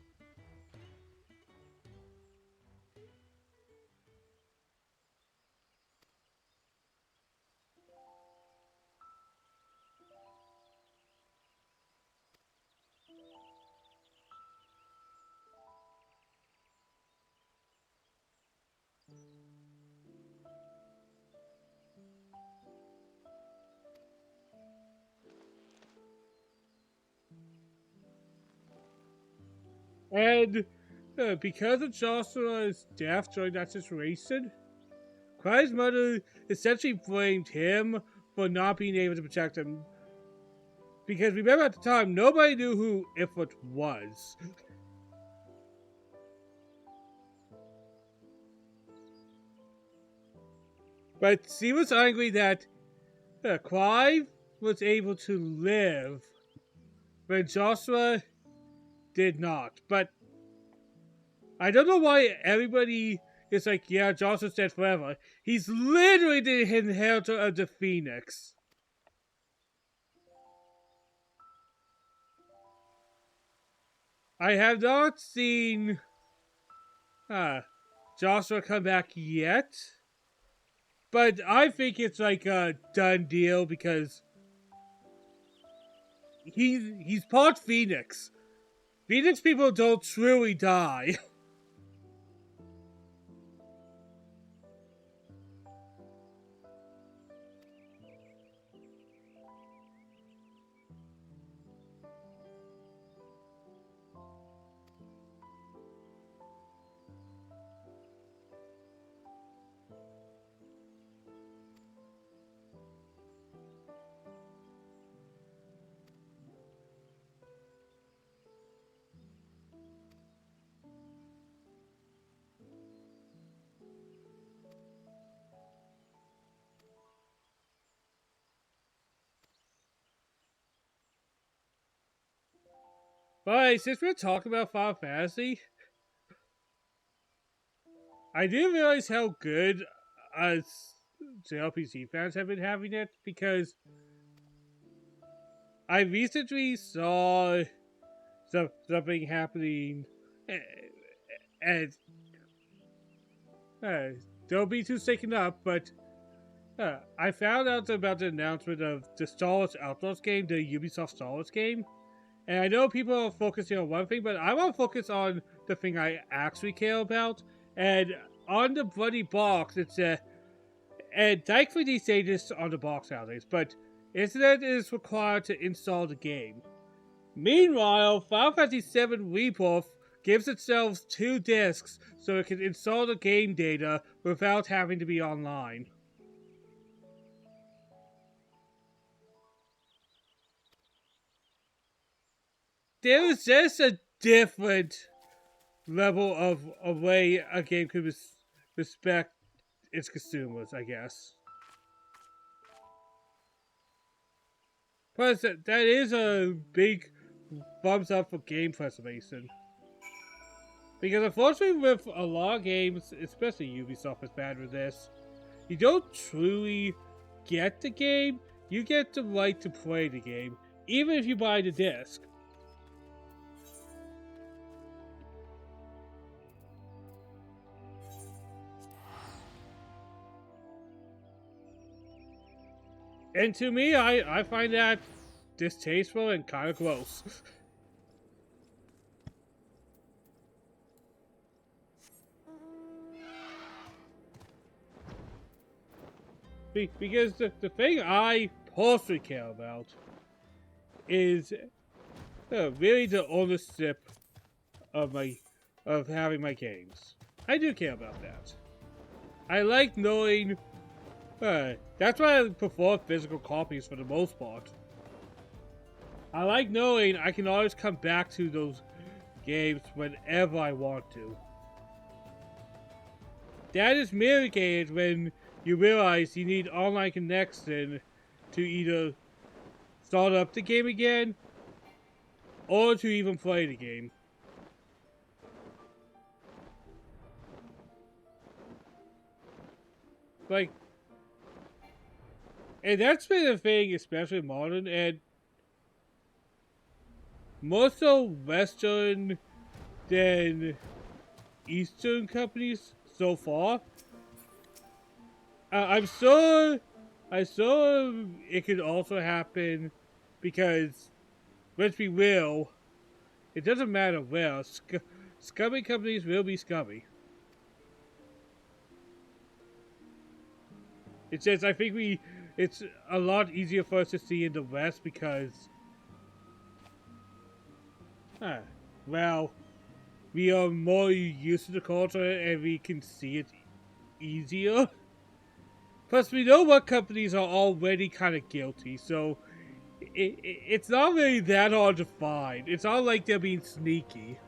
And because of Joshua's death during that situation, Cry's mother essentially blamed him for not being able to protect him. Because remember at the time, nobody knew who Ifrit was. But she was angry that Clive was able to live when Joshua did not. But I don't know why everybody is like, yeah, Joshua's dead forever. He's literally the inheritor of the Phoenix. I have not seen Joshua come back yet. But I think it's like a done deal because he's part Phoenix. Phoenix people don't truly die. But since we're talking about Final Fantasy, I didn't realize how good us JRPG fans have been having it because I recently saw something happening, and don't be too shaken up, but I found out about the announcement of the Star Wars Outlaws game, the Ubisoft Star Wars game. And I know people are focusing on one thing, but I want to focus on the thing I actually care about. And on the bloody box, it's and thankfully they say this on the box nowadays, but internet is required to install the game. Meanwhile, Final Fantasy VII Rebirth gives itself 2 discs so it can install the game data without having to be online. There is just a different level of a way a game could respect its consumers, I guess. Plus, that is a big thumbs up for game preservation. Because unfortunately with a lot of games, especially Ubisoft is bad with this, you don't truly get the game, you get the right to play the game, even if you buy the disc. And to me, I find that distasteful and kind of gross. Because the thing I personally care about is really the ownership of having my games. I do care about that. I like knowing. That's why I prefer physical copies for the most part. I like knowing I can always come back to those games whenever I want to. That is mitigated when you realize you need online connection to either start up the game again or to even play the game. Like, and that's been a thing, especially modern, and more so Western than Eastern companies so far. I'm sure it could also happen because, let's be real, it doesn't matter where. Scummy companies will be scummy. It's just, I think it's a lot easier for us to see in the West because, well, we are more used to the culture and we can see it easier. Plus, we know what companies are already kind of guilty, so it's not really that hard to find. It's not like they're being sneaky.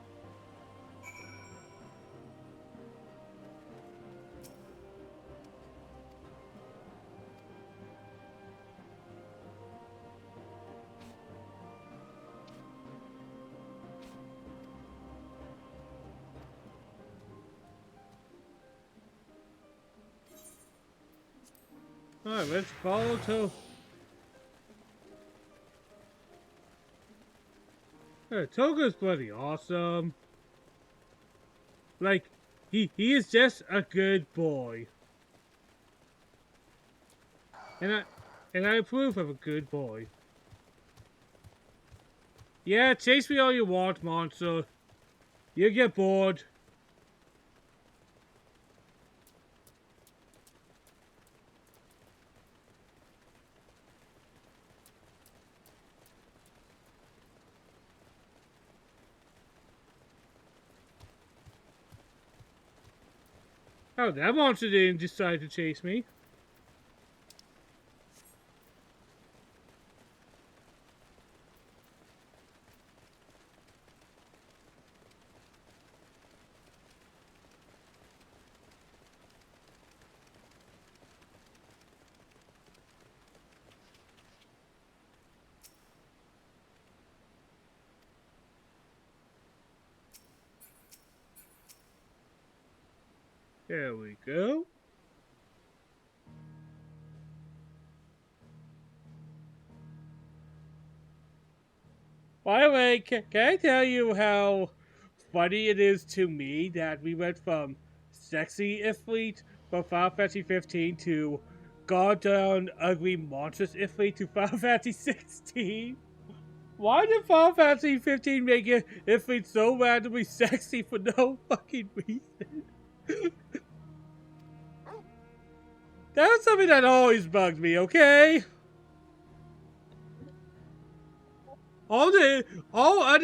Alright, let's follow to... Toga's bloody awesome. Like, he is just a good boy. And I approve of a good boy. Yeah, chase me all you want, monster. You get bored. Oh, that monster didn't decide to chase me. There we go. By the way, can I tell you how funny it is to me that we went from sexy Ifrit from Final Fantasy 15 to goddamn ugly monstrous Ifrit to Final Fantasy 16? Why did Final Fantasy 15 make it Ifrit so randomly sexy for no fucking reason? That was something that always bugged me, okay? All other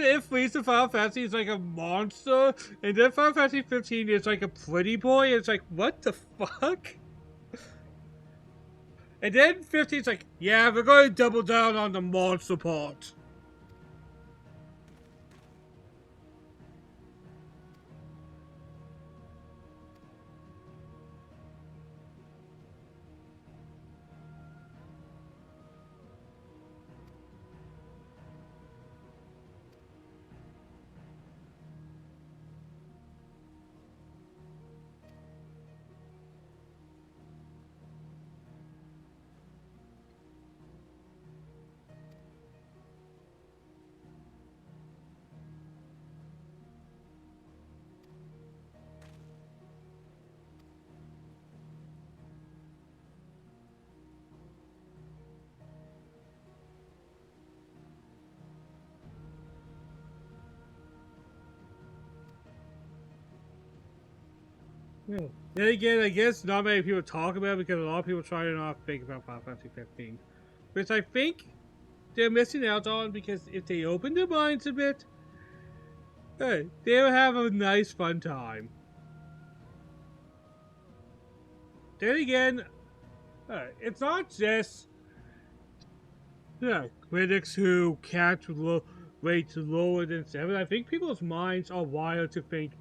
Ifrits in Final Fantasy is like a monster, and then Final Fantasy 15 is like a pretty boy, and it's like, what the fuck? And then 15 is like, yeah, we're going to double down on the monster part. Yeah. Then again, I guess not many people talk about it because a lot of people try to not think about Final Fantasy 15. Which I think they're missing out on, because if they open their minds a bit, hey, they'll have a nice fun time. Then again, it's not just critics who can't rate lower than 7. I think people's minds are wired to think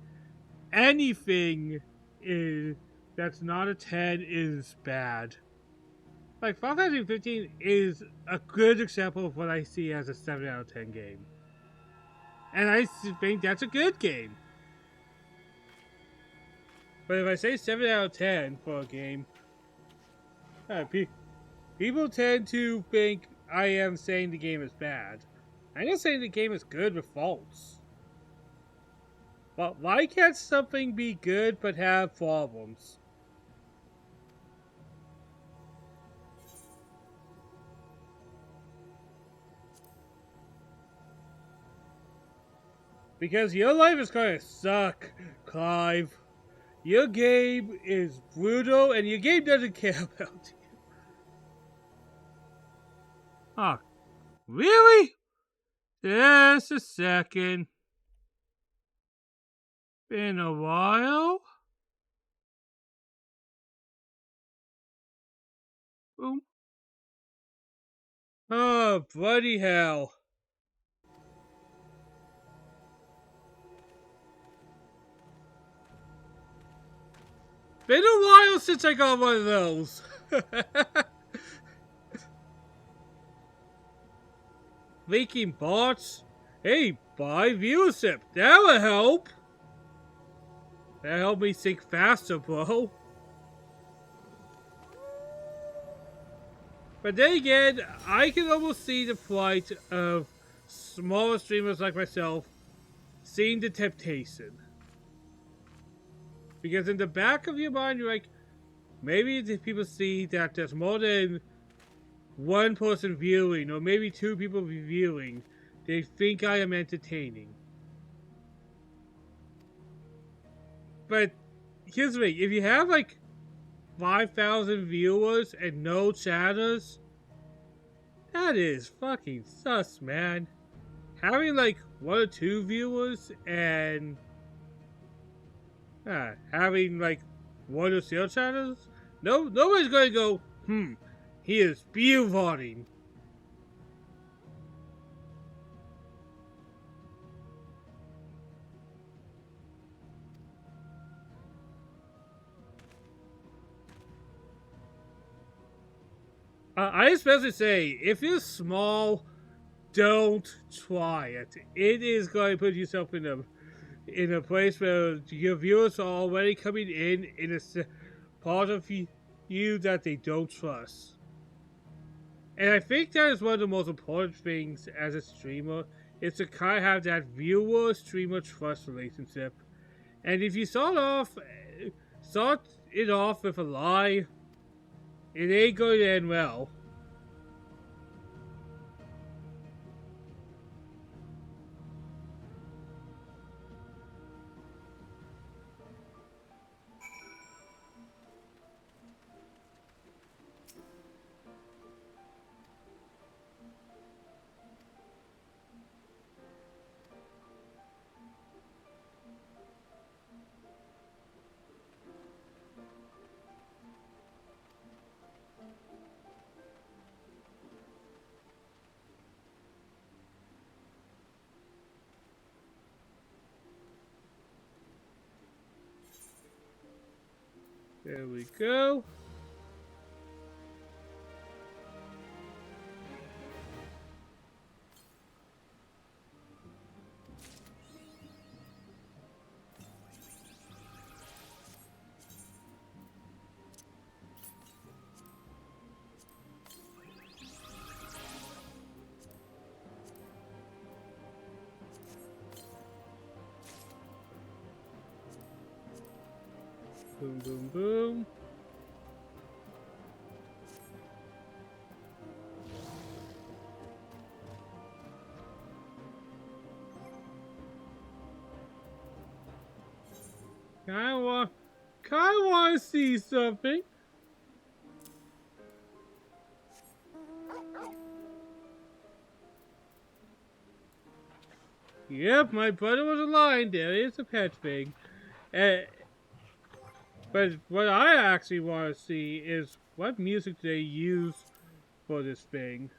anything is that's not a 10 is bad. Like, Final Fantasy 15 is a good example of what I see as a 7 out of 10 game. And I think that's a good game. But if I say 7 out of 10 for a game, people tend to think I am saying the game is bad. I'm not saying the game is good with faults. But why can't something be good but have problems? Because your life is gonna suck, Clive. Your game is brutal and your game doesn't care about you. Oh, really? Just a second. Been a while? Boom. Oh, bloody hell. Been a while since I got one of those. Leaking bots? Hey, buy viewership. That'll help. That'll help me think faster, bro. But then again, I can almost see the plight of smaller streamers like myself seeing the temptation. Because in the back of your mind, you're like, maybe if people see that there's more than one person viewing, or maybe two people viewing, they think I am entertaining. But here's the thing, if you have like 5,000 viewers and no chatters, that is fucking sus, man. Having like 1 or 2 viewers and having like 1 or 0 chatters, nobody's gonna go, he is spearvoting. I especially say, if you're small, don't try it. It is going to put yourself in a place where your viewers are already coming in a part of you that they don't trust. And I think that is one of the most important things as a streamer, is to kind of have that viewer-streamer trust relationship. And if you start it off with a lie, it ain't going to end well. There we go. Boom, boom, boom. Kinda wanna see something. Yep, my brother was lying. There is a pet thing. But what I actually want to see is what music they use for this thing.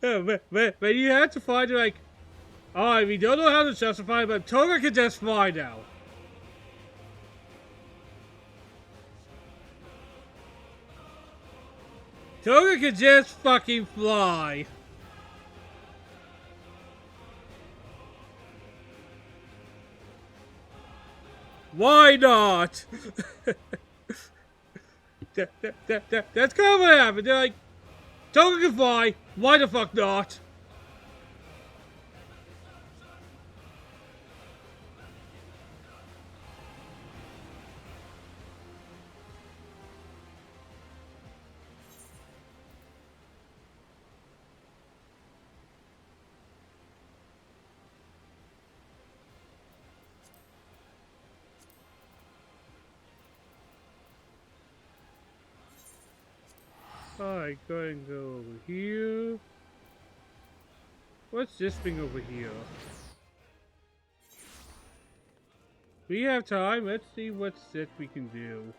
But you have to find like, alright, we don't know how to justify it, but Toga can just fly now. Toga can just fucking fly. Why not? That's kind of what happened. They're like, Toga can fly, why the fuck not? Alright, go ahead and go over here. What's this thing over here? We have time. Let's see what's this we can do.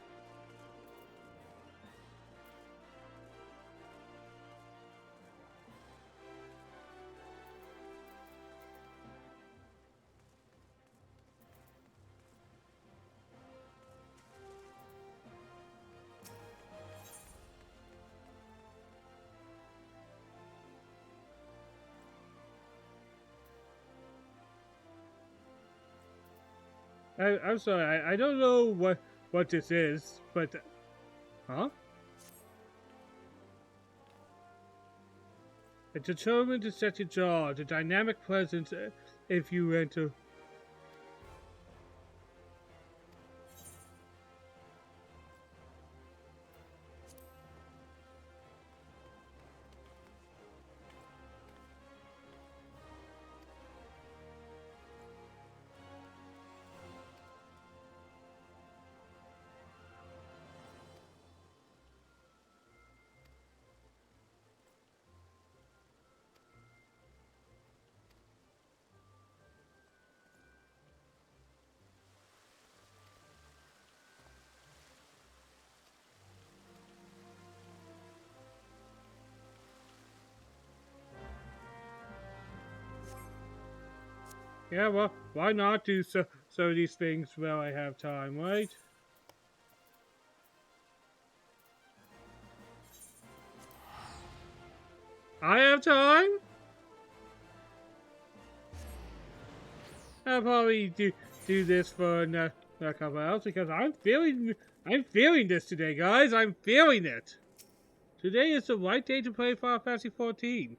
I'm sorry, I don't know what this is, but... Huh? It's determined to set your jaw, the dynamic presence if you enter... Yeah, well, why not do some of these things while I have time, right? I have time? I'll probably do this for a couple hours because I'm feeling this today, guys. I'm feeling it. Today is the right day to play Final Fantasy 14.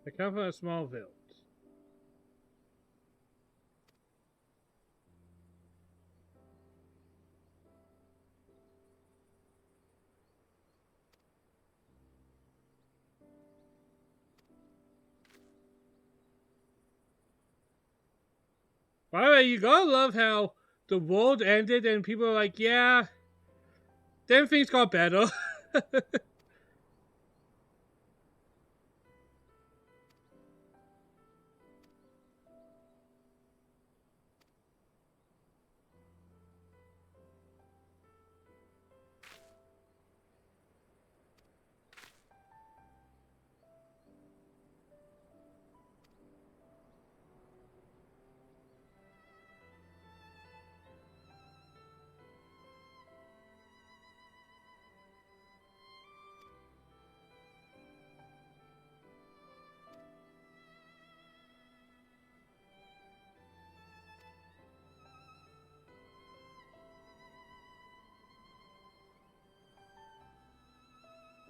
I come from a small village. By the way, you gotta love how the world ended and people are like, yeah, then things got better.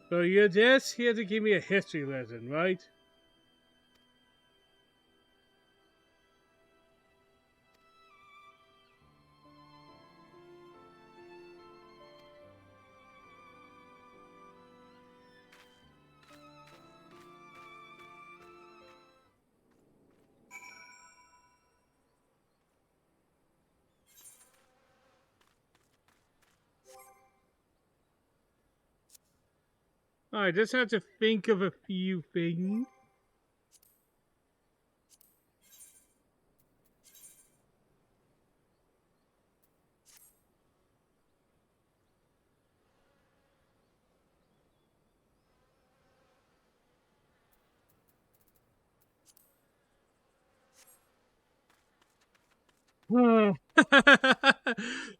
So you're just here to give me a history lesson, right? I just have to think of a few things.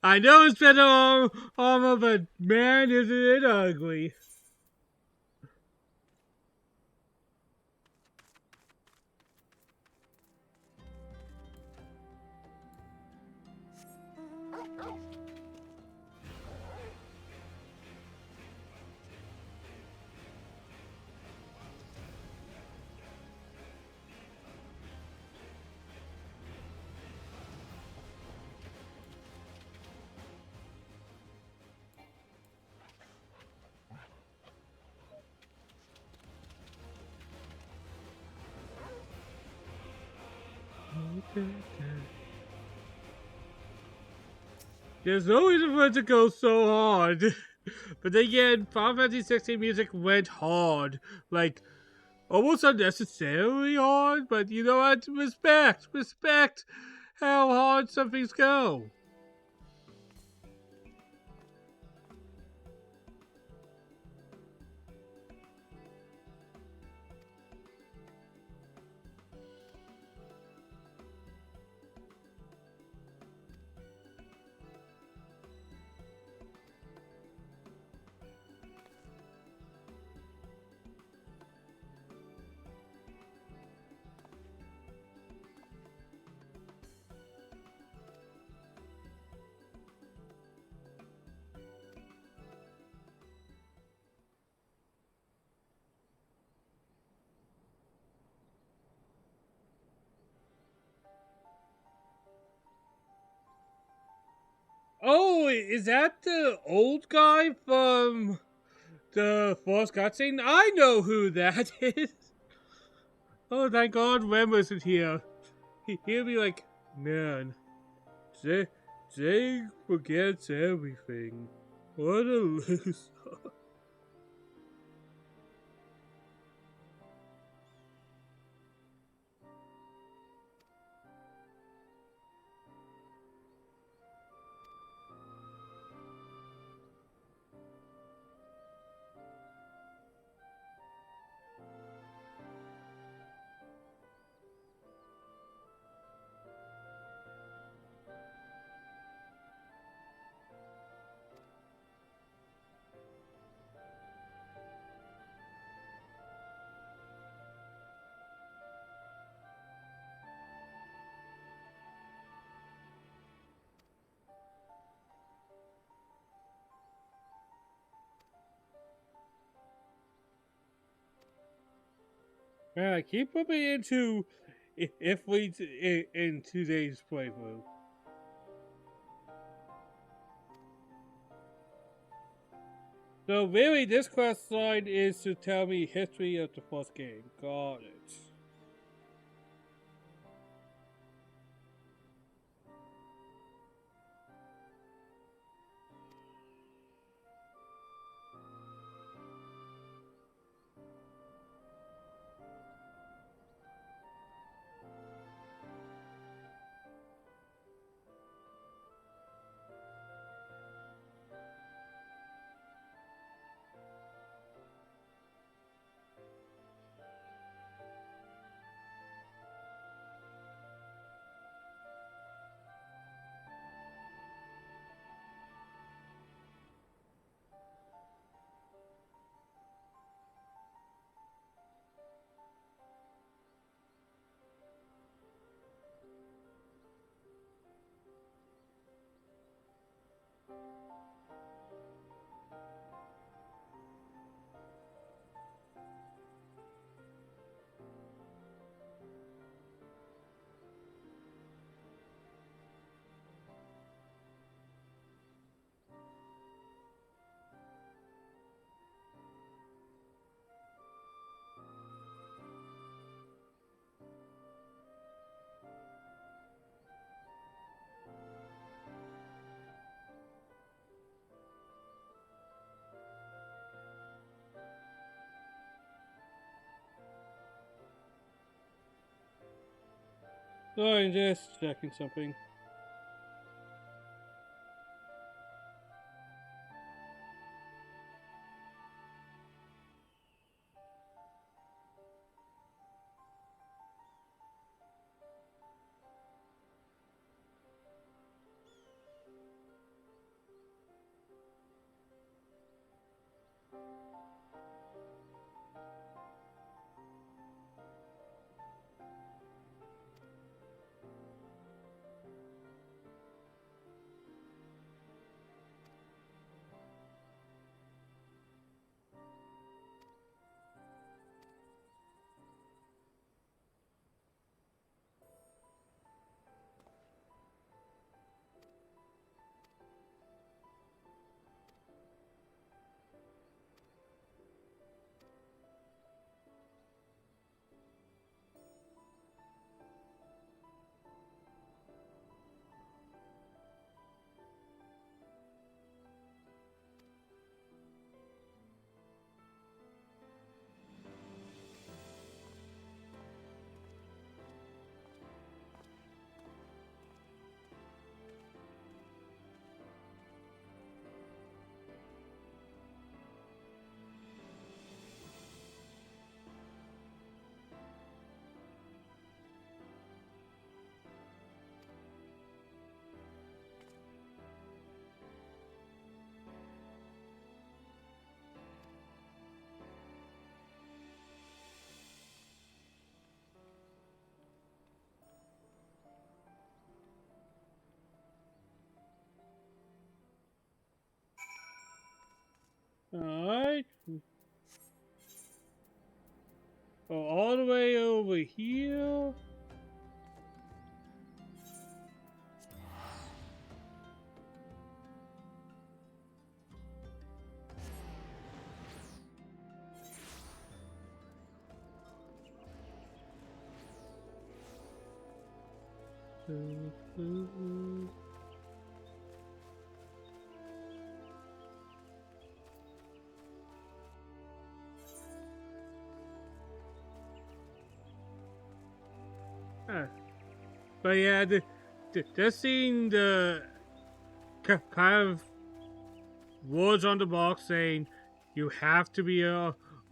I know it's better armor, but man, isn't it ugly. There's no reason for it to go so hard. But then again, Final Fantasy 16 music went hard. Like, almost unnecessarily hard, but you know what? Respect how hard some things go. Oh, is that the old guy from the first cutscene? I know who that is. Oh, thank God Rem isn't here. He'll be like, man, Jay forgets everything. What a loser. Man, I keep bumping into if we in today's playthrough. So really, this quest line is to tell me history of the first game. Got it. Sorry, just checking something. Alright. Go all the way over here. Huh. But yeah, just seeing the kind of words on the box saying you have to be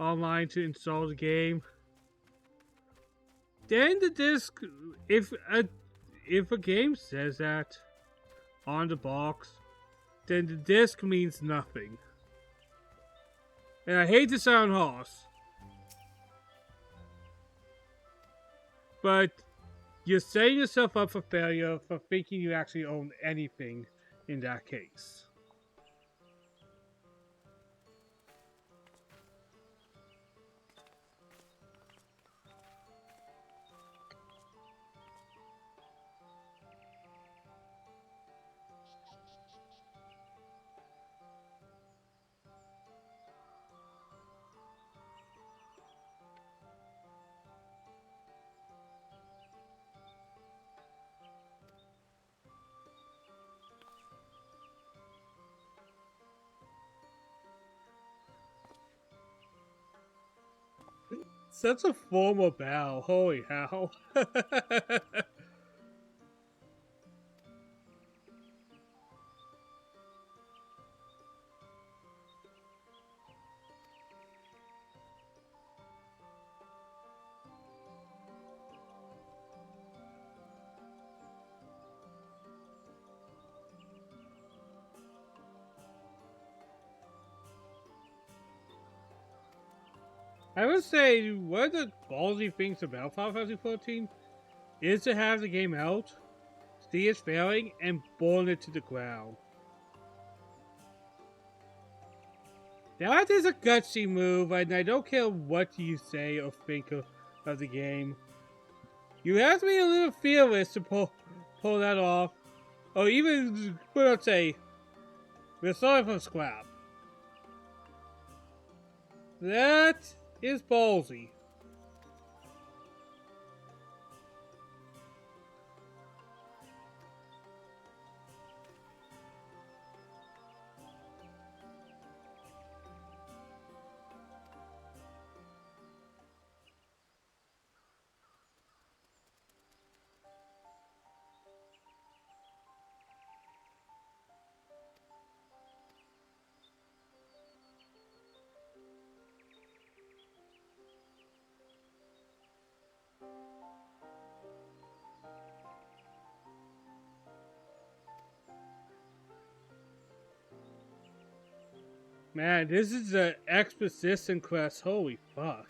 online to install the game. Then the disc, if a game says that on the box, then the disc means nothing. And I hate to sound harsh, but you're setting yourself up for failure for thinking you actually own anything in that case. Such a formal bow, holy hell. I would say one of the ballsy things about Final Fantasy 14 is to have the game out, see it failing, and burn it to the ground. That is a gutsy move, and I don't care what you say or think of the game. You have to be a little fearless to pull that off, or even, let's say, we're starting from scrap. That is ballsy. Man, this is an exposition quest, holy fuck.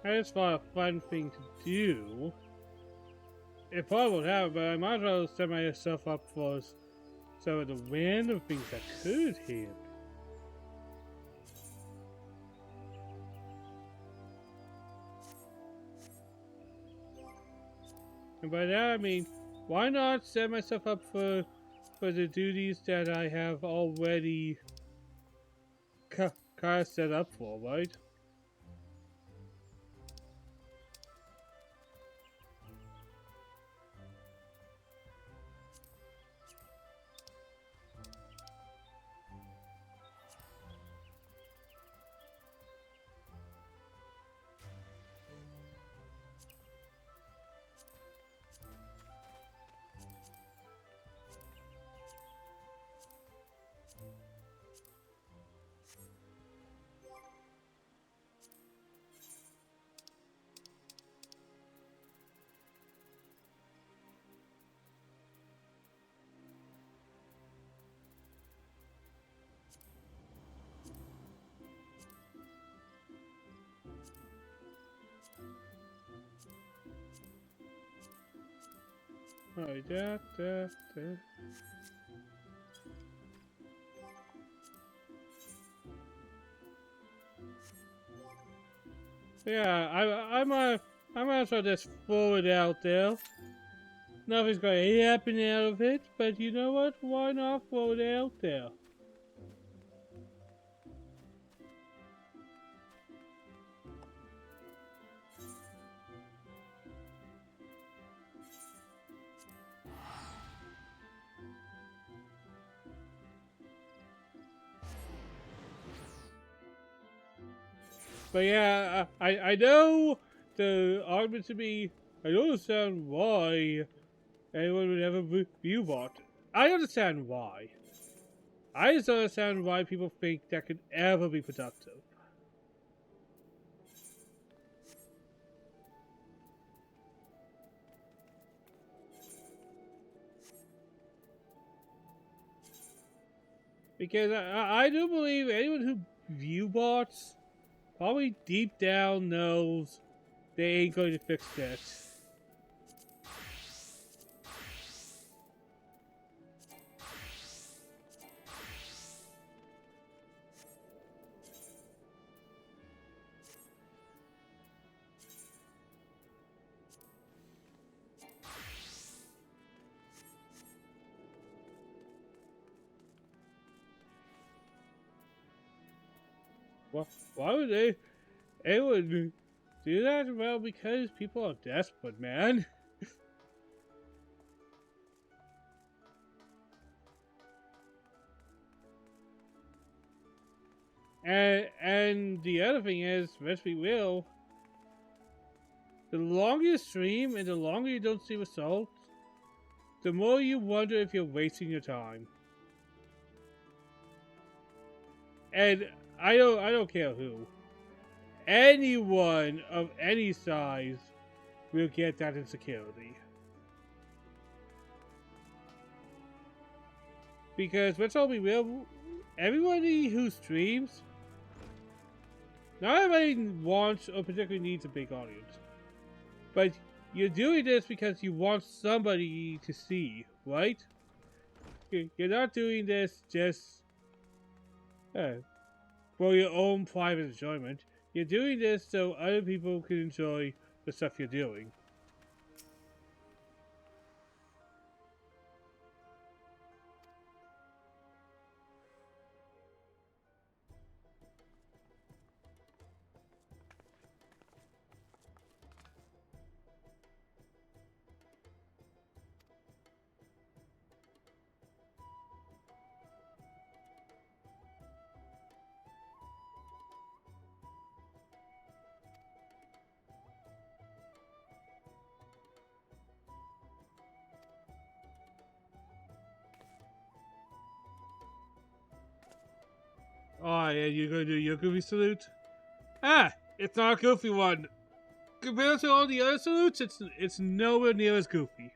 I just thought a fun thing to do. It probably won't happen, but I might as well set myself up for some of the random things that could happen. And by that I mean, why not set myself up for the duties that I have already kind of set up for, right? Alright, that. Yeah, I might as well just throw it out there. Nothing's going to happen out of it, but you know what? Why not throw it out there? But yeah, I know the argument to be, I don't understand why anyone would ever view bot. I understand why. I just don't understand why people think that could ever be productive. Because I do believe anyone who view bots probably deep down knows they ain't going to fix that. Well, why would anyone do that? Well, because people are desperate, man. And the other thing is, let's be real, the longer you stream and the longer you don't see results, the more you wonder if you're wasting your time. And I don't care who. Anyone of any size will get that insecurity. Because let's all be real, everybody who streams, not everybody wants or particularly needs a big audience. But you're doing this because you want somebody to see, right? You're not doing this just for your own private enjoyment. You're doing this so other people can enjoy the stuff you're doing. Oh yeah, you're gonna do your goofy salute? Ah, it's not a goofy one. Compared to all the other salutes, it's nowhere near as goofy.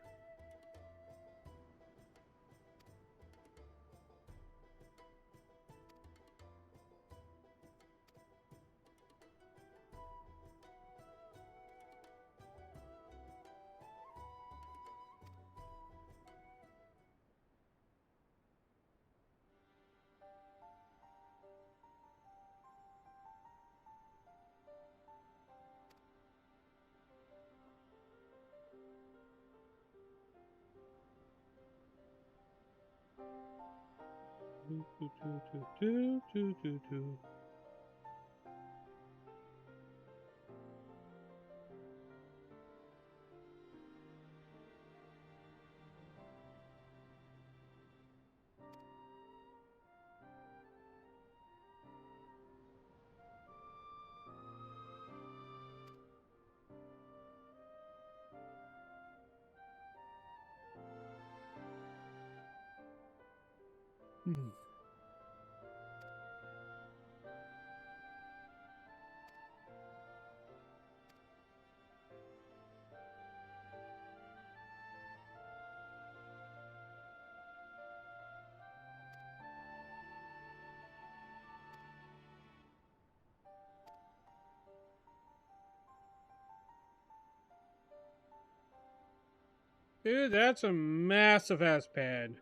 Dude, that's a massive ass pan.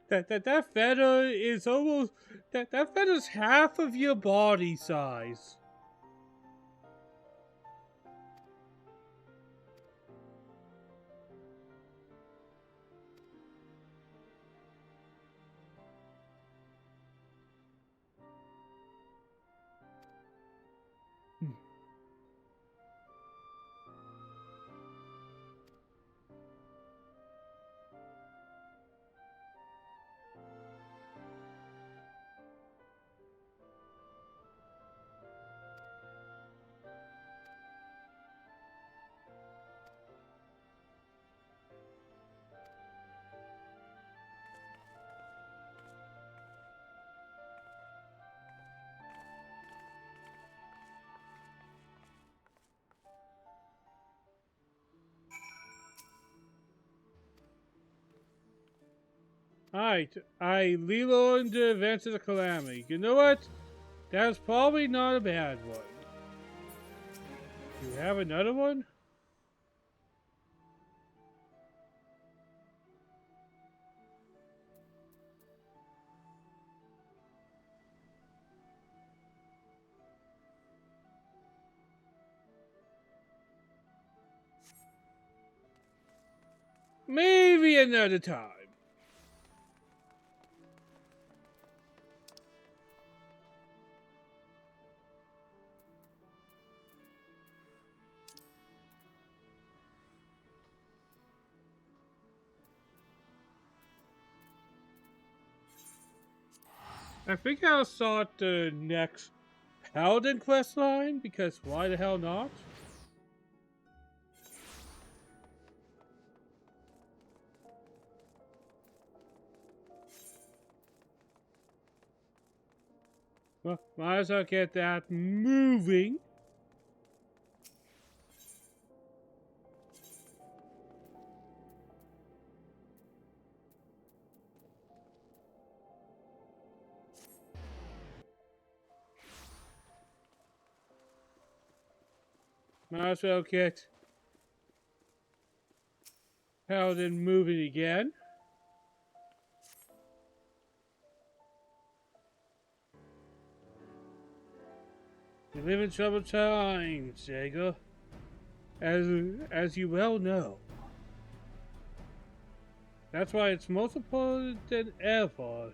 that feather is almost that feather's half of your body size. Alright, I reload the events of the calamity. You know what? That's probably not a bad one. You have another one? Maybe another time. I think I'll start the next Paladin quest line, because why the hell not? Well, might as well get that moving. Might as well get Paladin moving again. We live in troubled times, Jaeger. As you well know. That's why it's most important than ever.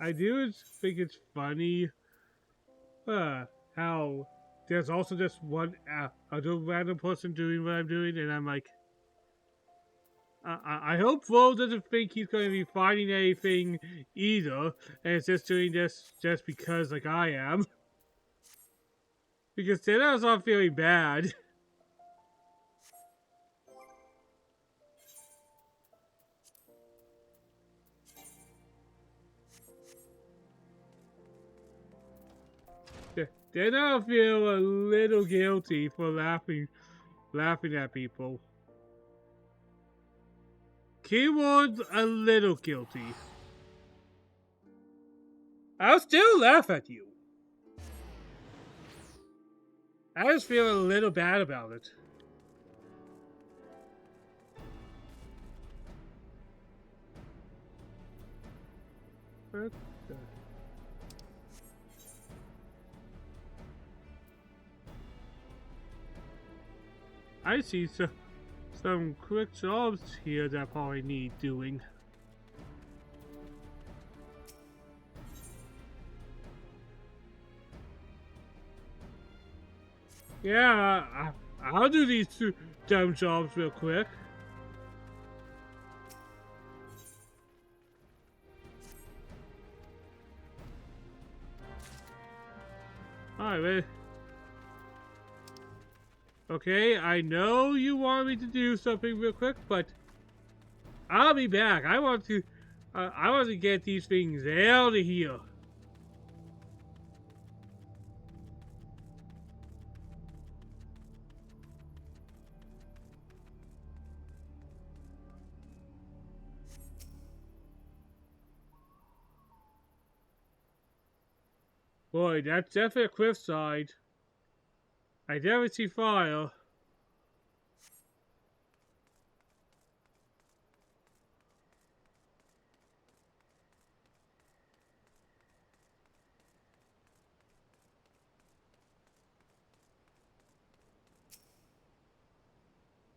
I do think it's funny how there's also just one other random person doing what I'm doing, and I'm like, I hope Flo doesn't think he's going to be finding anything either, and it's just doing this just because, like I am. Because then I was not feeling bad. Then I'll feel a little guilty for laughing at people. Keyword, a little guilty. I'll still laugh at you. I just feel a little bad about it. What the... I see some quick jobs here that probably need doing. Yeah, I'll do these two dumb jobs real quick. Alright, okay, I know you want me to do something real quick, but I'll be back. I want to get these things out of here. Boy, that's definitely a cliffside. I never see fire.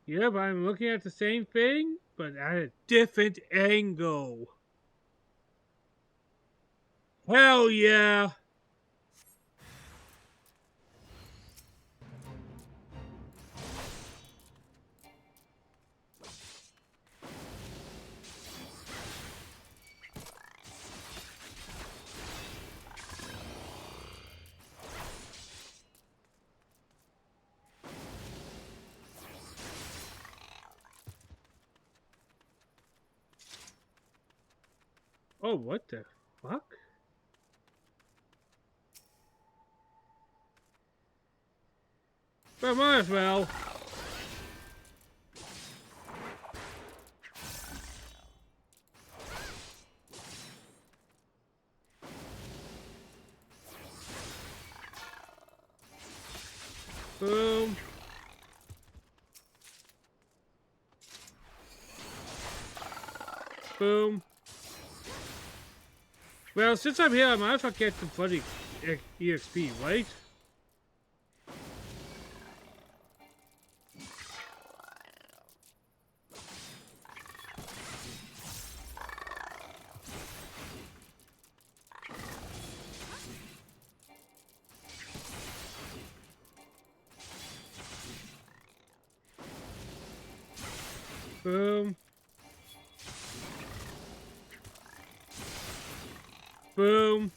Yeah, but I'm looking at the same thing, but at a different angle. Hell yeah! Oh, what the fuck? But might as well. Boom. Boom. Well, since I'm here, I might as well get the bloody EXP, right? Boom. Boom.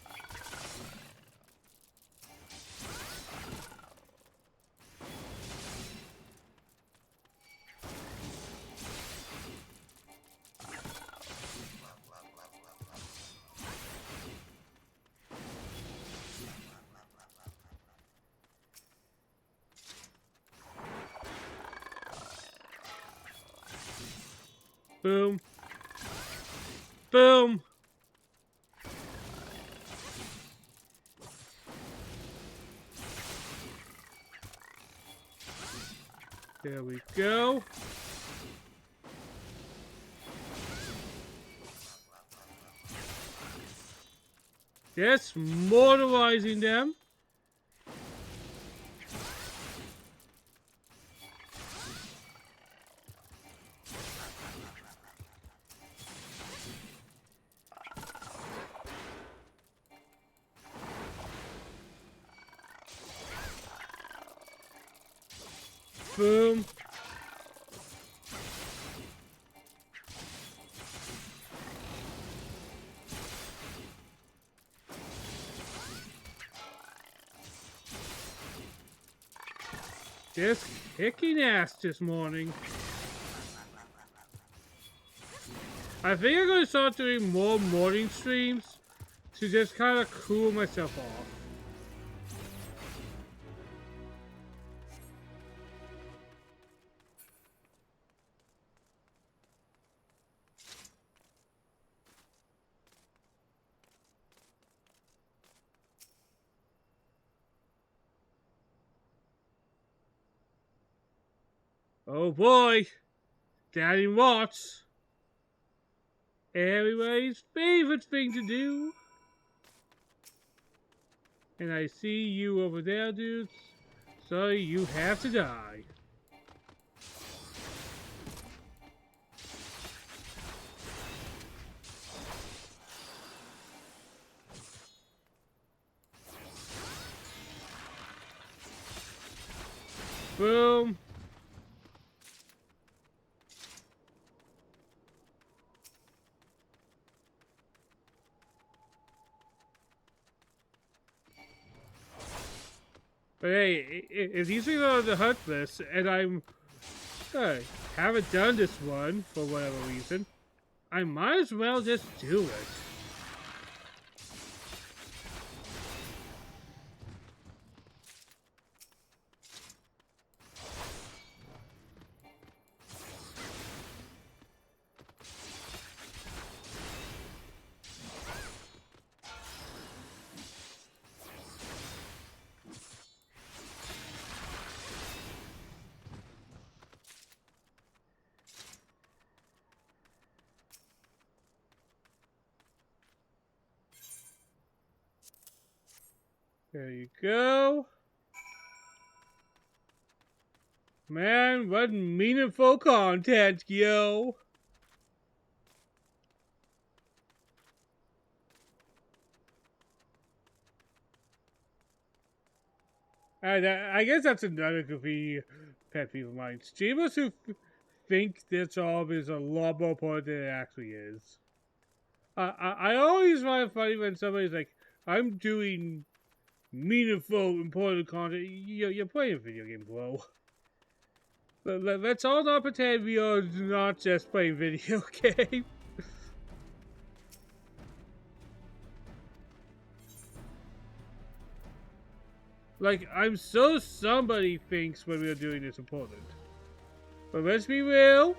Boom. Boom. There we go. Just mortalizing them. Boom. Just kicking ass this morning. I think I'm going to start doing more morning streams to just kind of cool myself off. Oh boy, Daddy Watts. Everybody's favorite thing to do. And I see you over there, dudes. So you have to die. Boom. But hey, if these things are on the hunt list, and haven't done this one for whatever reason, I might as well just do it. There you go. Man, what meaningful content, yo! And I guess that's another goofy pet peeve of mine. Streamers who think their job is a lot more important than it actually is. I always find it funny when somebody's like, I'm doing meaningful, important content. You're playing a video game, bro. Let's all not pretend we are not just playing video games. Like, I'm so somebody thinks when we're doing this important. But let's be real.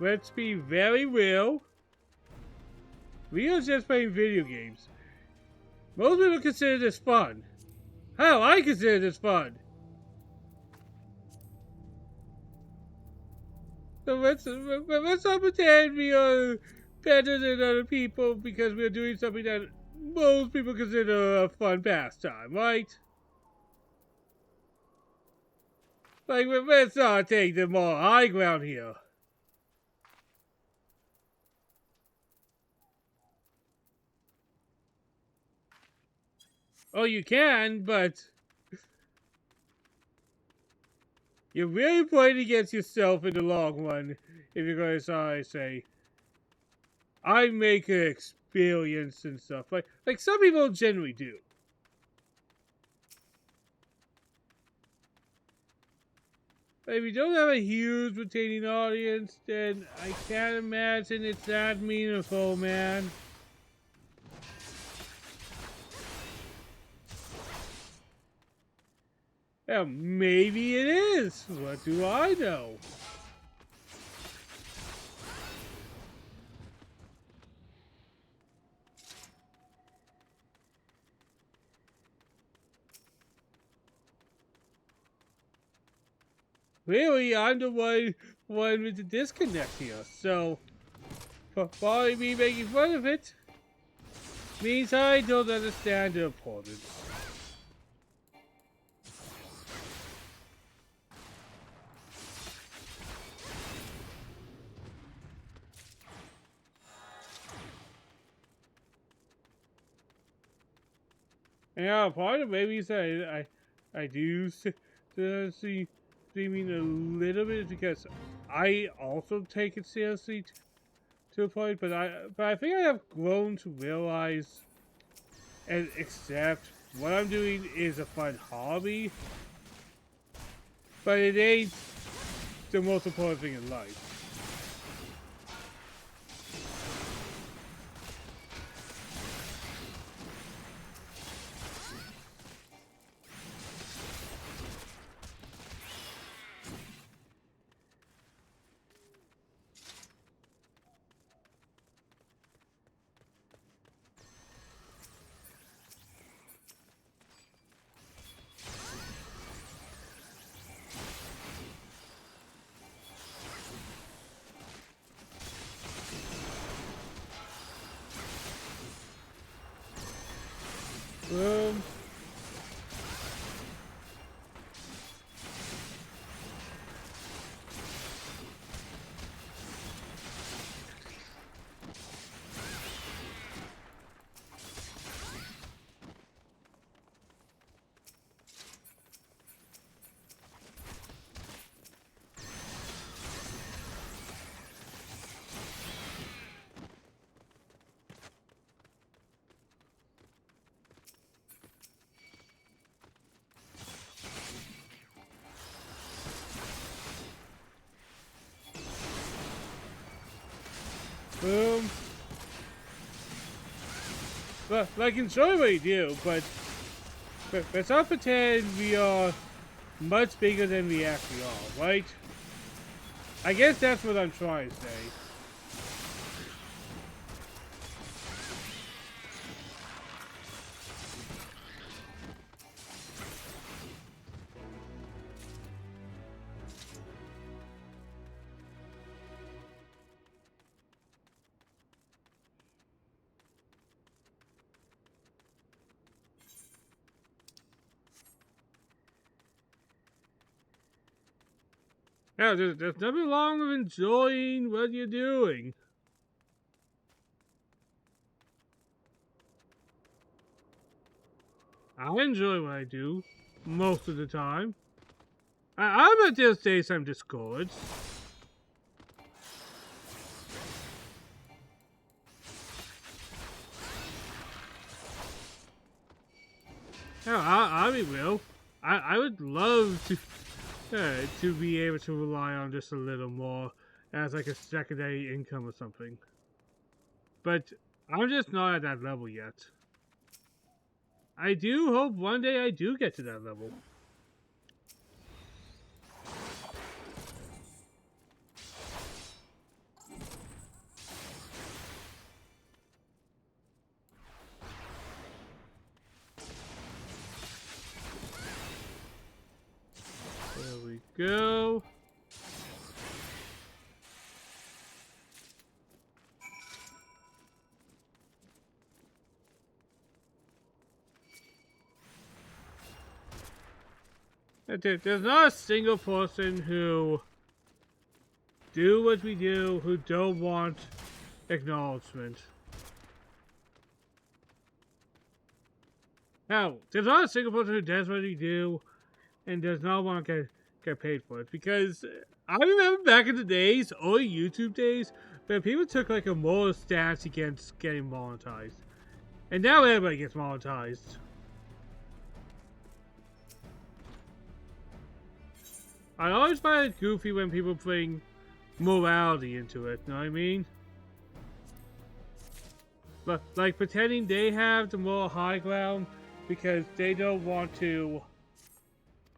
Let's be very real. We are just playing video games. Most people consider this fun. Hell, I consider this fun. So let's not pretend we are better than other people because we're doing something that most people consider a fun pastime, right? Like, let's not take the more high ground here. Oh, you can, but you're really playing against yourself in the long run if you're going to say, I make an experience and stuff. Like some people generally do. But if you don't have a huge retaining audience, then I can't imagine it's that meaningful, man. Well, maybe it is. What do I know? Really, I'm the one with the disconnect here. So, probably me making fun of it means I don't understand the importance. Yeah, part of maybe I do see streaming a little bit because I also take it seriously to a point, but I think I have grown to realize and accept what I'm doing is a fun hobby, but it ain't the most important thing in life. Boom. Well, like, enjoy what you do, but let's not pretend we are much bigger than we actually are, right? I guess that's what I'm trying to say. Yeah, there's nothing wrong with enjoying what you're doing. I enjoy what I do most of the time. I'm at this days I'm discouraged. Yeah, I be real. I would love to be able to rely on just a little more as like a secondary income or something. But I'm just not at that level yet. I do hope one day I do get to that level. There we go. There's not a single person who do what we do who don't want acknowledgement. Now, there's not a single person who does what we do and does not want to get paid for it. Because I remember back in the days, early YouTube days, that people took like a moral stance against getting monetized. And now everybody gets monetized. I always find it goofy when people bring morality into it, know what I mean? But like pretending they have the moral high ground because they don't want to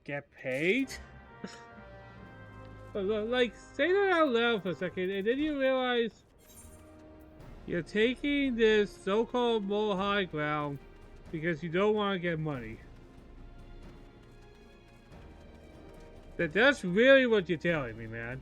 get paid? Like, say that out loud for a second, and then you realize you're taking this so-called moral high ground because you don't want to get money. That's really what you're telling me, man.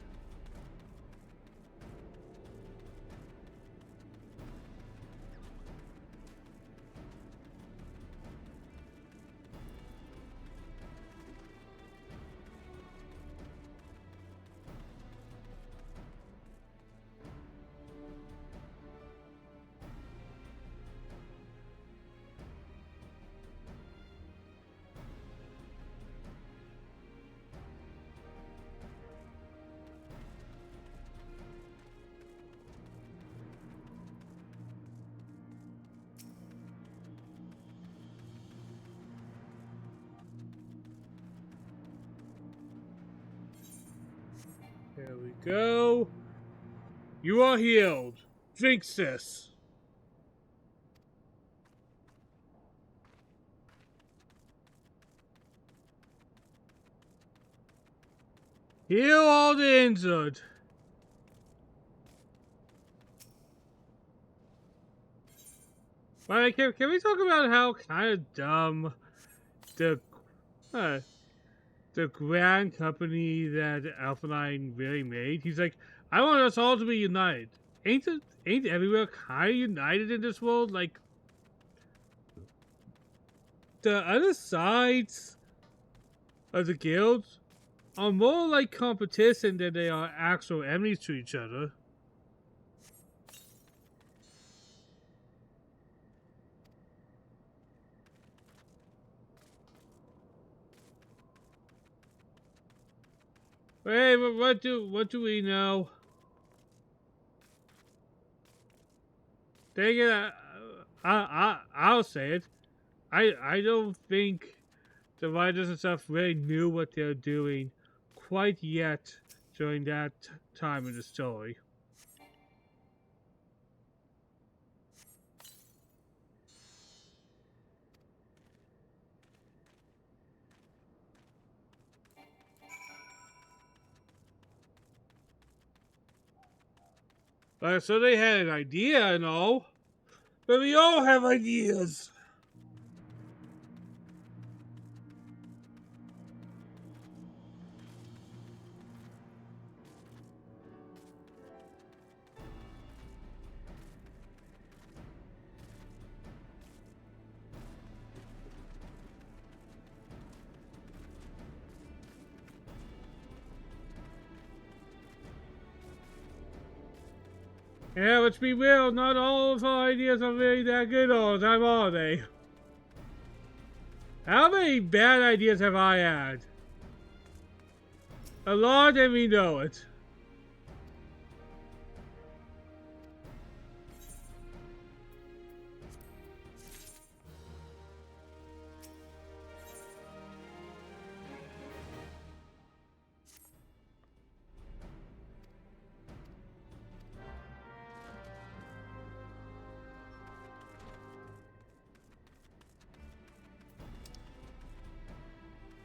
There we go. You are healed. Drink this. Heal all the injured. Alright, can we talk about how kind of dumb the the grand company that Alpha 9 really made? He's like, I want us all to be united. Ain't everywhere kind of united in this world? Like, the other sides of the guilds are more like competition than they are actual enemies to each other. Hey, what do we know? Dang it, I'll say it. I don't think the writers and stuff really knew what they're doing quite yet during that time in the story. So they had an idea and all. But we all have ideas. Yeah, let's be real, not all of our ideas are really that good all the time, are they? How many bad ideas have I had? A lot, and we know it.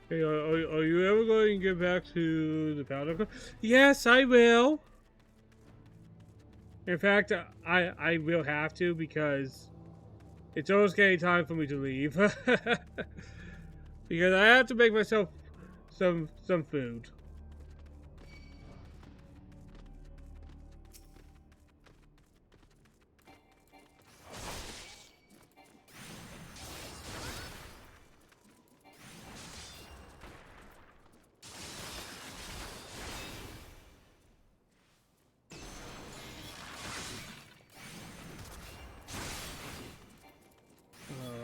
Hey, are you ever going to get back to the powder court? Yes, I will. In fact, I will have to because it's almost getting time for me to leave. Because I have to make myself some food.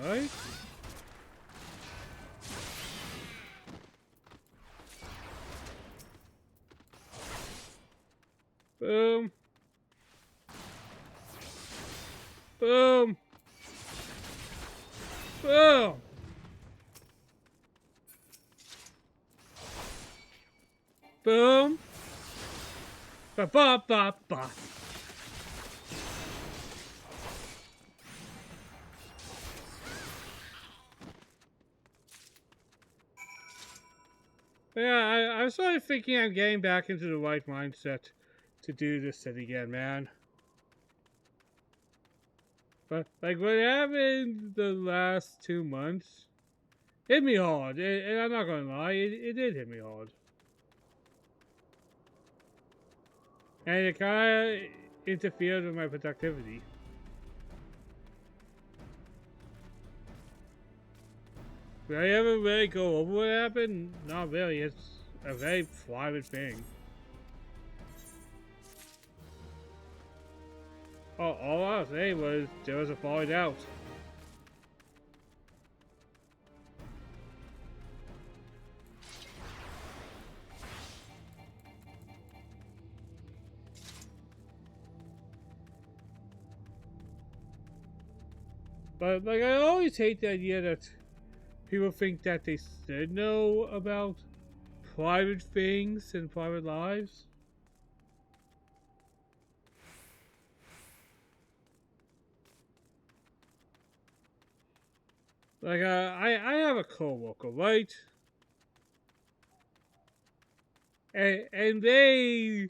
Alright. Boom. Boom. Boom. Boom. Ba ba ba ba. Yeah, I'm sort of thinking I'm getting back into the right mindset to do this thing again, man. But, like, what happened the last 2 months hit me hard. And I'm not gonna lie, it did hit me hard. And it kind of interfered with my productivity. Did I ever really go over what happened? Not really. It's a very private thing. All I was saying was there was a falling out. But, like, I always hate the idea that people think that they should know about private things and private lives. Like, I have a coworker, right? And they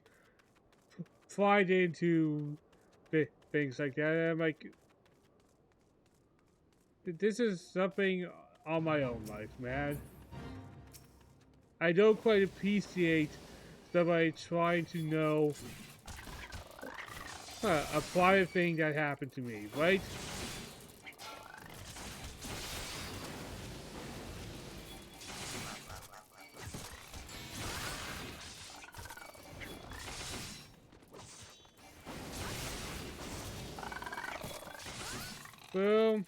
find into things like that. And I'm like, this is something on my own life, man. I don't quite appreciate somebody trying to know a private thing that happened to me, right? Boom.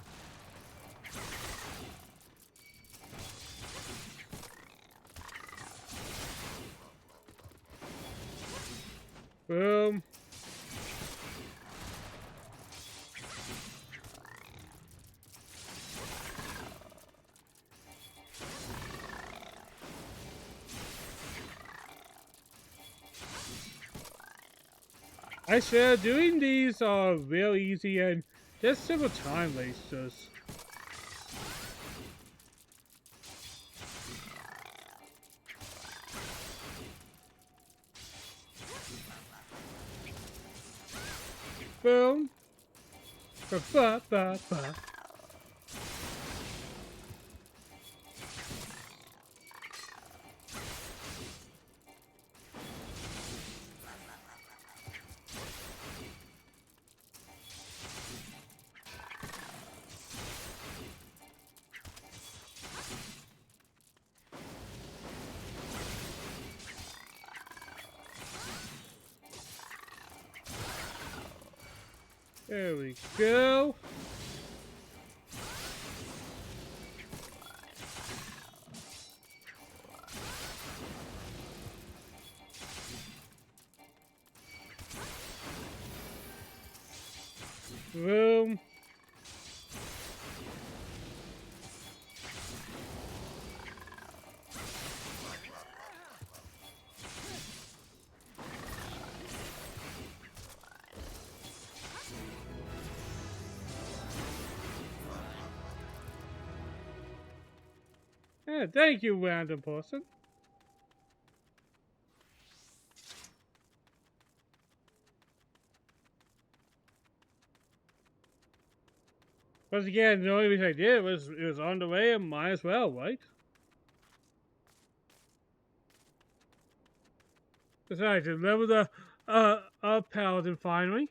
Boom. I swear, doing these are real easy and just simple time wasters. Boom. Ba ba ba ba. There we go. Boom. Yeah, thank you, random person. Once again, the only reason I did was it was on the way and might as well, right? Besides, I leveled the paladin finally.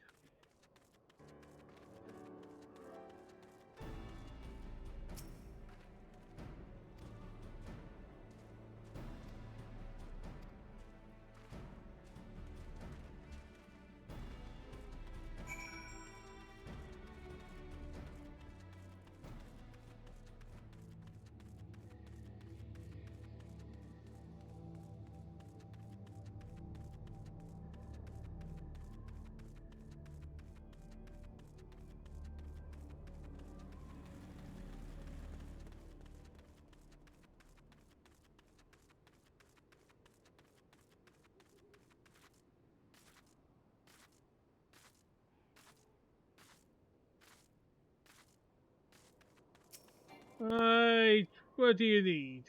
Alright, what do you need?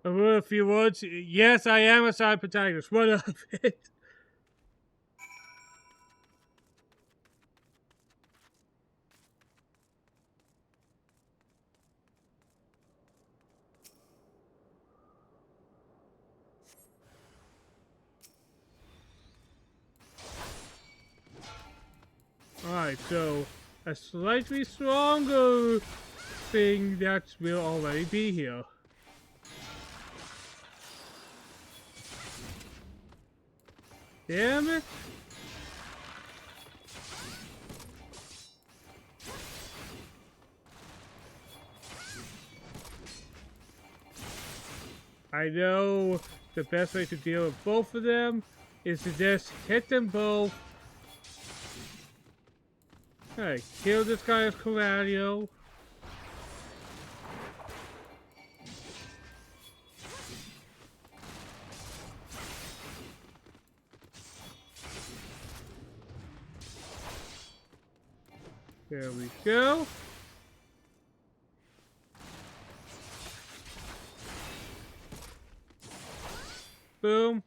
A few words. Yes, I am a side protagonist. What of it? Alright, so a slightly stronger thing that will already be here. Damn it! I know the best way to deal with both of them is to just hit them both. Alright, kill this guy with Coradio. There we go. Boom.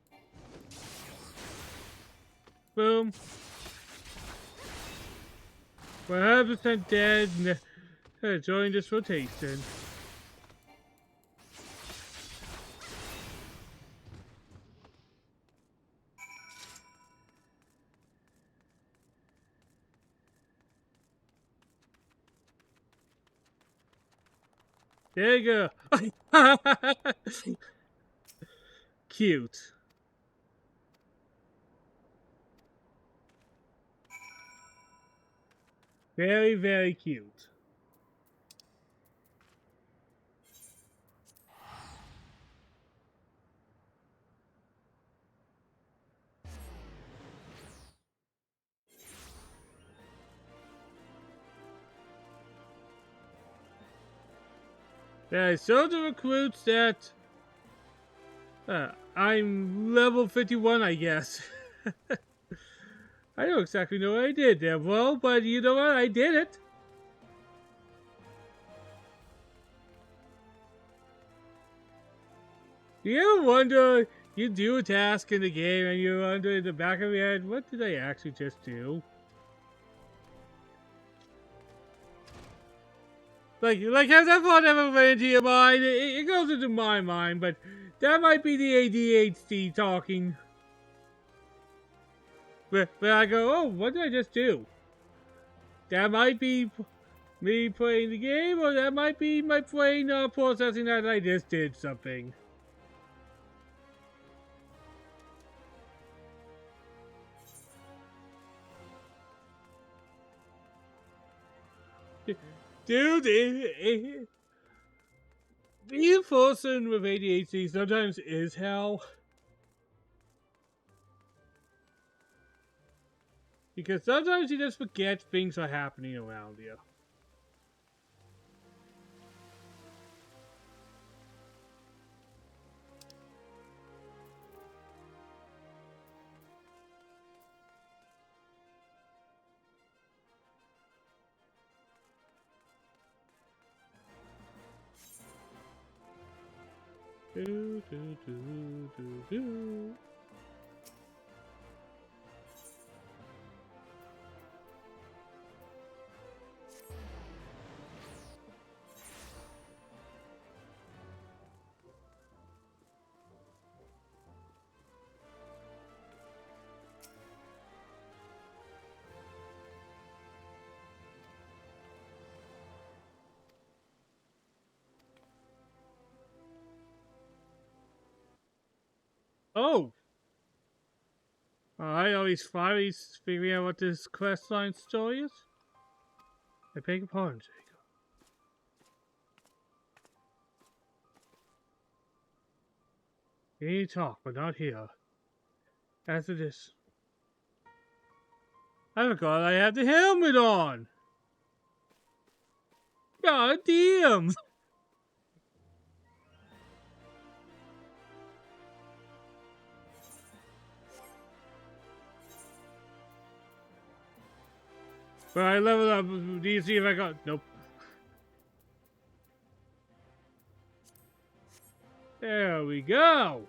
Boom. 100% dead. Join this rotation. There you go. Cute. Very, very cute. Yeah, so the recruits that I'm level 51, I guess. I don't exactly know what I did there, bro, but you know what? I did it. Do you ever wonder You do a task in the game and you're under in the back of your head, what did I actually just do? Like has that thought ever went into your mind? It goes into my mind, but that might be the ADHD talking. Where I go, oh, what did I just do? That might be me playing the game, or that might be my brain processing that I just did something. Dude, being a person with ADHD sometimes is hell. Because sometimes you just forget things are happening around you. Do, do, do, do, do. Oh! I always finally figuring out what this questline story is. I beg your pardon, Jacob. You need to talk, but not here. As it is. I forgot I had the helmet on! God damn! But I leveled up. Do you see if I got... Nope. There we go!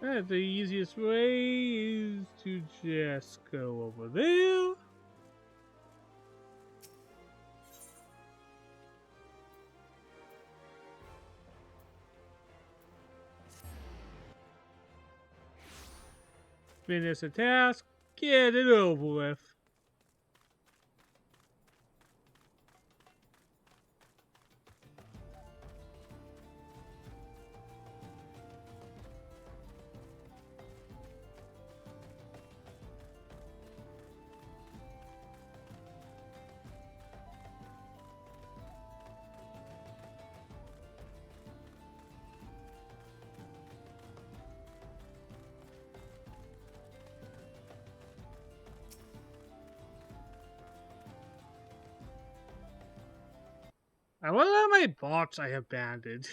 And the easiest way is to just go over there. Finish a task, get it over with. I wonder how many bots I have banded.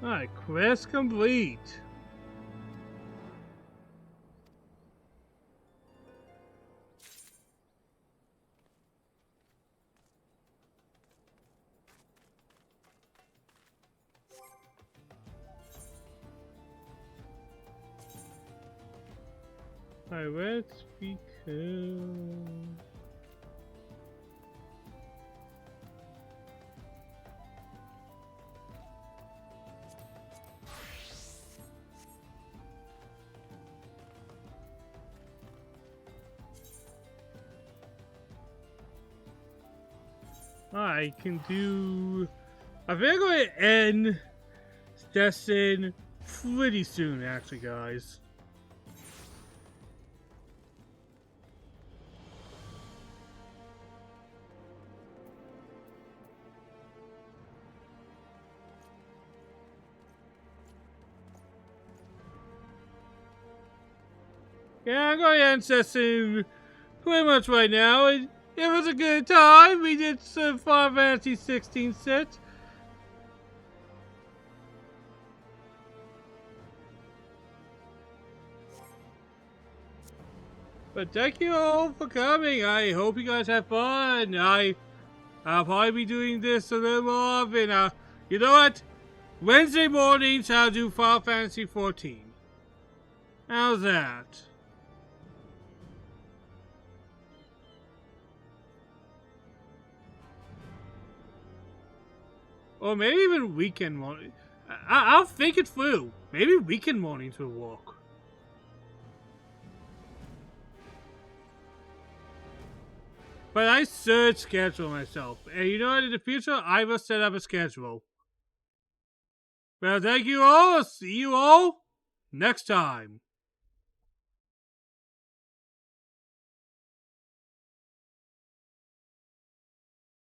Alright, quest complete. Alright, let's become... I can do I think I'm going to end Destin pretty soon, actually, guys. Yeah, I'm going to end Destin pretty much right now. It was a good time. We did some Final Fantasy 16 sets. But thank you all for coming. I hope you guys have fun. I'll probably be doing this a little more often. You know what? Wednesday mornings I'll do Final Fantasy 14. How's that? Or maybe even weekend morning. I'll think it through. Maybe weekend mornings will work. But I should schedule myself. And you know what? In the future, I will set up a schedule. Well, thank you all. See you all next time.